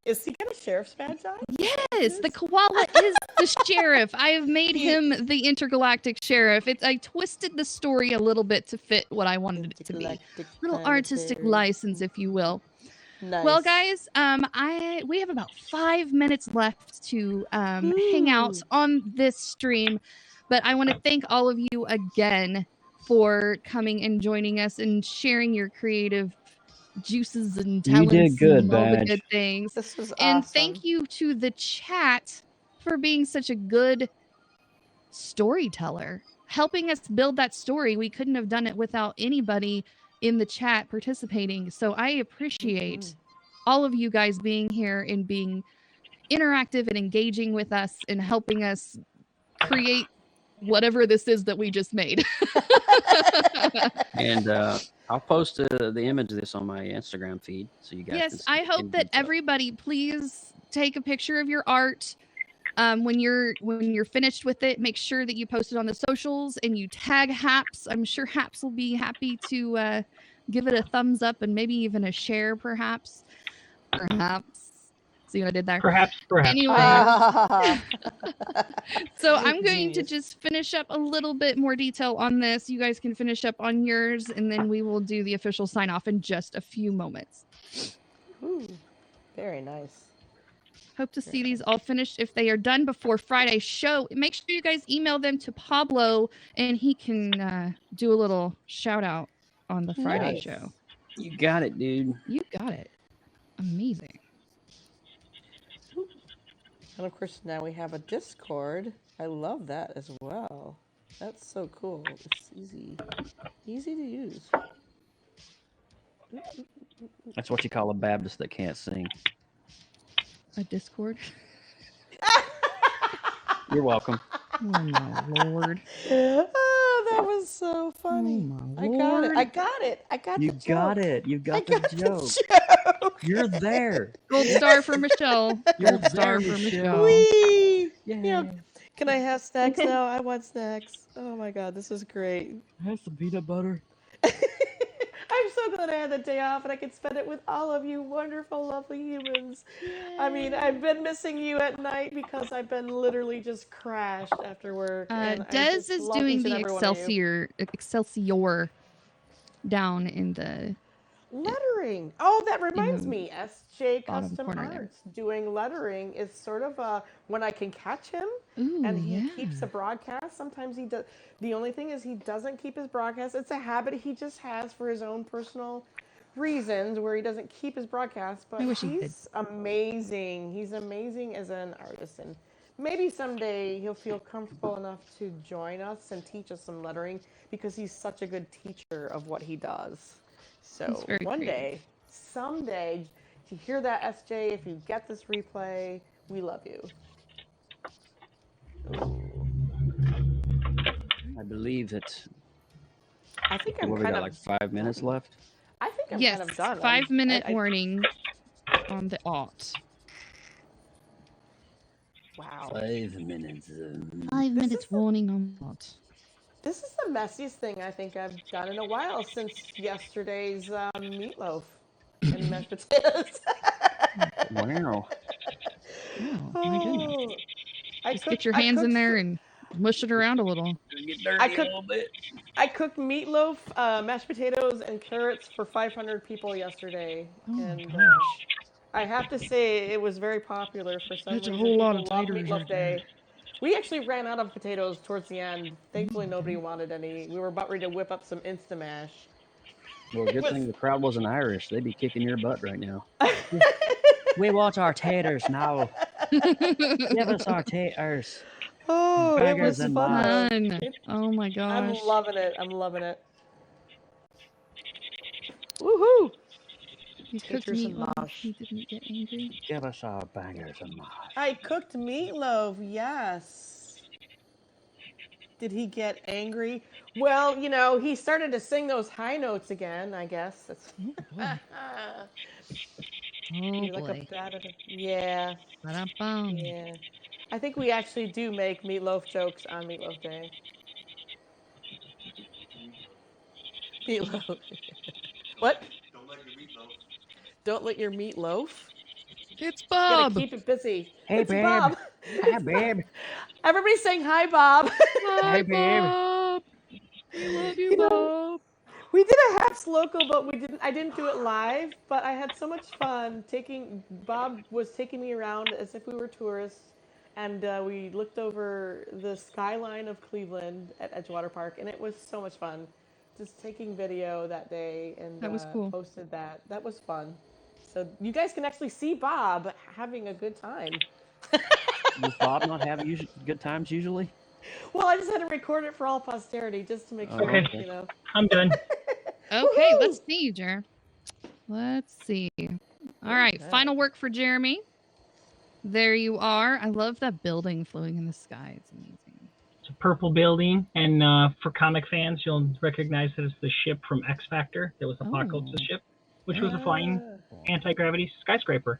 Is he got a sheriff's badge on? Yes, the koala is the sheriff. I have made him the intergalactic sheriff. I twisted the story a little bit to fit what I wanted it to be. Little artistic license, if you will. Nice. Well, guys, we have about 5 minutes left to hang out on this stream, but I want to thank all of you again for coming and joining us and sharing your creative juices and talents. You did good, and all the Badge. good things. This was and awesome. thank you to the chat for being such a good storyteller, helping us build that story. We couldn't have done it without anybody in the chat participating. So I appreciate all of you guys being here and being interactive and engaging with us and helping us create whatever this is that we just made. And I'll post the image of this on my Instagram feed so you guys can see. I hope that everybody please take a picture of your art. When you're finished with it, make sure that you post it on the socials and you tag Happs. I'm sure Happs will be happy to give it a thumbs up and maybe even a share, perhaps. See what I did there? Perhaps. Anyway, so I'm going to just finish up a little bit more detail on this. You guys can finish up on yours, and then we will do the official sign off in just a few moments. Ooh, very nice. Hope to see these all finished. If they are done before Friday's show, make sure you guys email them to Pablo, and he can do a little shout out on the Friday show. You got it, dude. You got it. Amazing. And of course, now we have a Discord. I love that as well. That's so cool. It's easy to use. That's what you call a Baptist that can't sing. A Discord? You're welcome. Oh my lord. Oh, that was so funny. Oh my I lord. got it. I got it. I got You the joke. got it. You got the joke. joke. You're there. Gold star for Michelle. You're Gold star there, for Michelle. Michelle. Whee! Yeah. You know, can I have snacks now? I want snacks. Oh my god, this is great. Have some peanut butter. I'm I'm so glad I had the day off and I could spend it with all of you wonderful, lovely humans. I mean, I've been missing you at night because I've been literally just crashed after work. And I Des just is love doing each and the every one of you. Excelsior down in the Lettering. Oh, that reminds the me. SJ bottom Custom corner there. Arts doing lettering is sort of when I can catch him and Ooh, he yeah. keeps a broadcast. Sometimes he does. The only thing is he doesn't keep his broadcast. It's a habit he just has for his own personal reasons where he doesn't keep his broadcast, but I wish he did. he's amazing. He's amazing as an artist, and maybe someday he'll feel comfortable enough to join us and teach us some lettering because he's such a good teacher of what he does. He's So very one creative. day, someday, if you hear that, SJ, if you get this replay, we love you. I believe that. I think I'm What, we kind got of like 5 minutes left? I think I'm Yes, kind of done. 5-minute warning on the alt. Wow. 5 minutes. 5 This minutes is the- warning on the alt. This is the messiest thing I think I've done in a while since yesterday's meatloaf and mashed potatoes. Wow. Oh, my goodness. I Just cooked, get your I hands in cooked there fr- and mush it around a little. Get dirty I a cooked, little bit. I cooked meatloaf, mashed potatoes, and carrots for 500 people yesterday, Oh my and gosh. I have to say it was very popular for some That's a reason. whole lot People of love taters Meatloaf right there. Day. We actually ran out of potatoes towards the end. Thankfully, nobody wanted any. We were about ready to whip up some Instamash. Well, It good was. thing the crowd wasn't Irish. They'd be kicking your butt right now. We want our taters now. Give us our taters. Oh, it was Burgers and fun though. Fun. Oh my I'm gosh. loving it. I'm loving it. Woohoo! You cooked Taters and meatloaf. mash. He didn't get angry. Give us our bangers and mash. I cooked meatloaf, yes. Did he get angry? Well, you know, he started to sing those high notes again, I guess. That's Oh boy. Oh You're like a boy. yeah, Ba-dum-bum. yeah. I think we actually do make meatloaf jokes on Meatloaf Day. Meatloaf. What? Don't let your meat loaf. It's You gotta Bob. keep it busy. Hey, It's babe. Bob. Hi, babe. Everybody's saying hi, Bob. Hi, Hey, babe. Bob. We love you, You know, Bob. we did a Happs local, but I didn't do it live. But I had so much fun Bob was taking me around as if we were tourists, and we looked over the skyline of Cleveland at Edgewater Park, and it was so much fun. Just taking video that day and That was cool. posted that. That was fun. So you guys can actually see Bob having a good time. Does Bob not have good times usually? Well, I just had to record it for all posterity just to make sure, Okay. you know. I'm done. Okay, Woohoo! let's see, Jer. Let's see. All right, Okay. final work for Jeremy. There you are. I love that building floating in the sky. It's amazing. It's a purple building, and for comic fans, you'll recognize that it's the ship from X Factor. That was Apocalypse's ship, which was a flying anti-gravity skyscraper.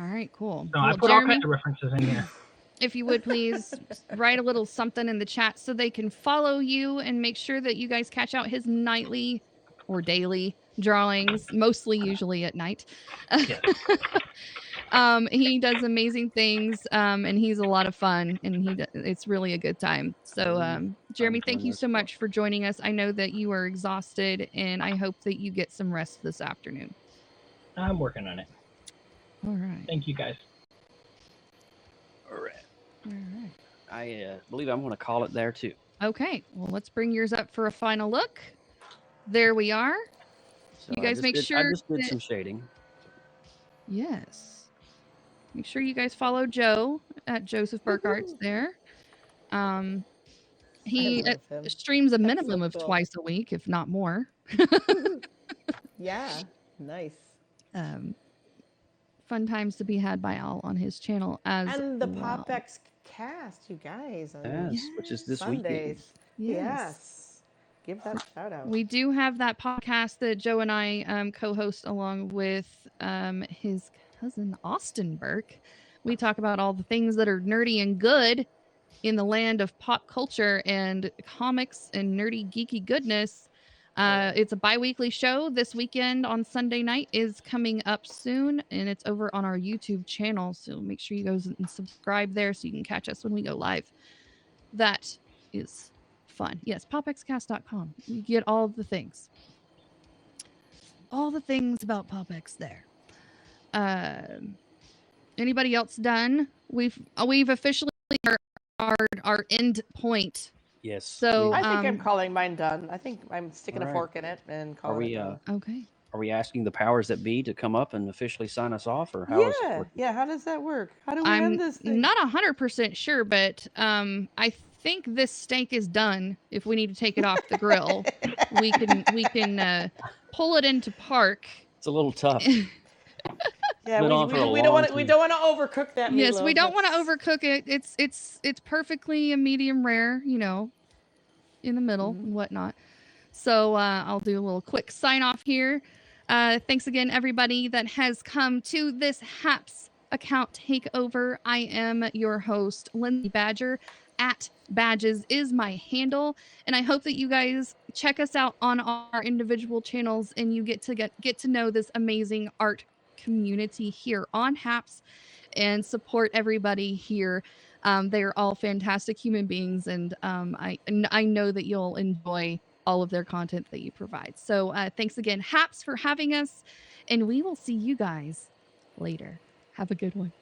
All right, cool. So I Well, put all Jeremy, kinds of references in here. if you would please write a little something in the chat so they can follow you and make sure that you guys catch out his nightly or daily drawings, mostly usually at night. Yes. He does amazing things, and he's a lot of fun, and it's really a good time. So, Jeremy, thank you so much for joining us. I know that you are exhausted, and I hope that you get some rest this afternoon. I'm working on it. All right. Thank you, guys. All right. All right. I believe I'm going to call it there too. Okay. Well, let's bring yours up for a final look. There we are. So You guys make I sure just did that- some shading. Yes. Make sure you guys follow Joe at Joseph Burkhart's there. He love him. streams a That's minimum so of cool. twice a week, if not more. Yeah, nice. Fun times to be had by all on his channel as And the well. PopX cast, you guys. Yes, which is this weekend. Sundays. Yes. Give that shout out. We do have that podcast that Joe and I co-host along with his cousin Austin Burke. We talk about all the things that are nerdy and good in the land of pop culture and comics and nerdy geeky goodness. It's a bi-weekly show. This weekend on Sunday night is coming up soon, and it's over on our YouTube channel. So make sure you go and subscribe there so you can catch us when we go live. That is fun. Yes, popxcast.com. You get all the things. All the things about PopX there. Anybody else done? We've officially our end point. Yes. So I think I'm calling mine done. I think I'm sticking All a right. fork in it and calling it done. Okay. Are we asking the powers that be to come up and officially sign us off, or how is it Yeah, working? yeah. How does that work? How do we I'm end this thing? not 100% sure, but I think this steak is done. If we need to take it off the grill, we can pull it into park. It's a little tough. Yeah, Been we on for a don't long want to time. overcook that meatloaf. Yes, we don't want to overcook it. It's perfectly a medium rare, you know, in the middle and whatnot. So I'll do a little quick sign off here. Thanks again, everybody that has come to this Happs account takeover. I am your host, Lindsay Badger. @Badges is my handle, and I hope that you guys check us out on our individual channels and you get to know this amazing art community here on Happs and support everybody here. They are all fantastic human beings, and I know that you'll enjoy all of their content that you provide. So thanks again, Happs, for having us, and we will see you guys later. Have a good one.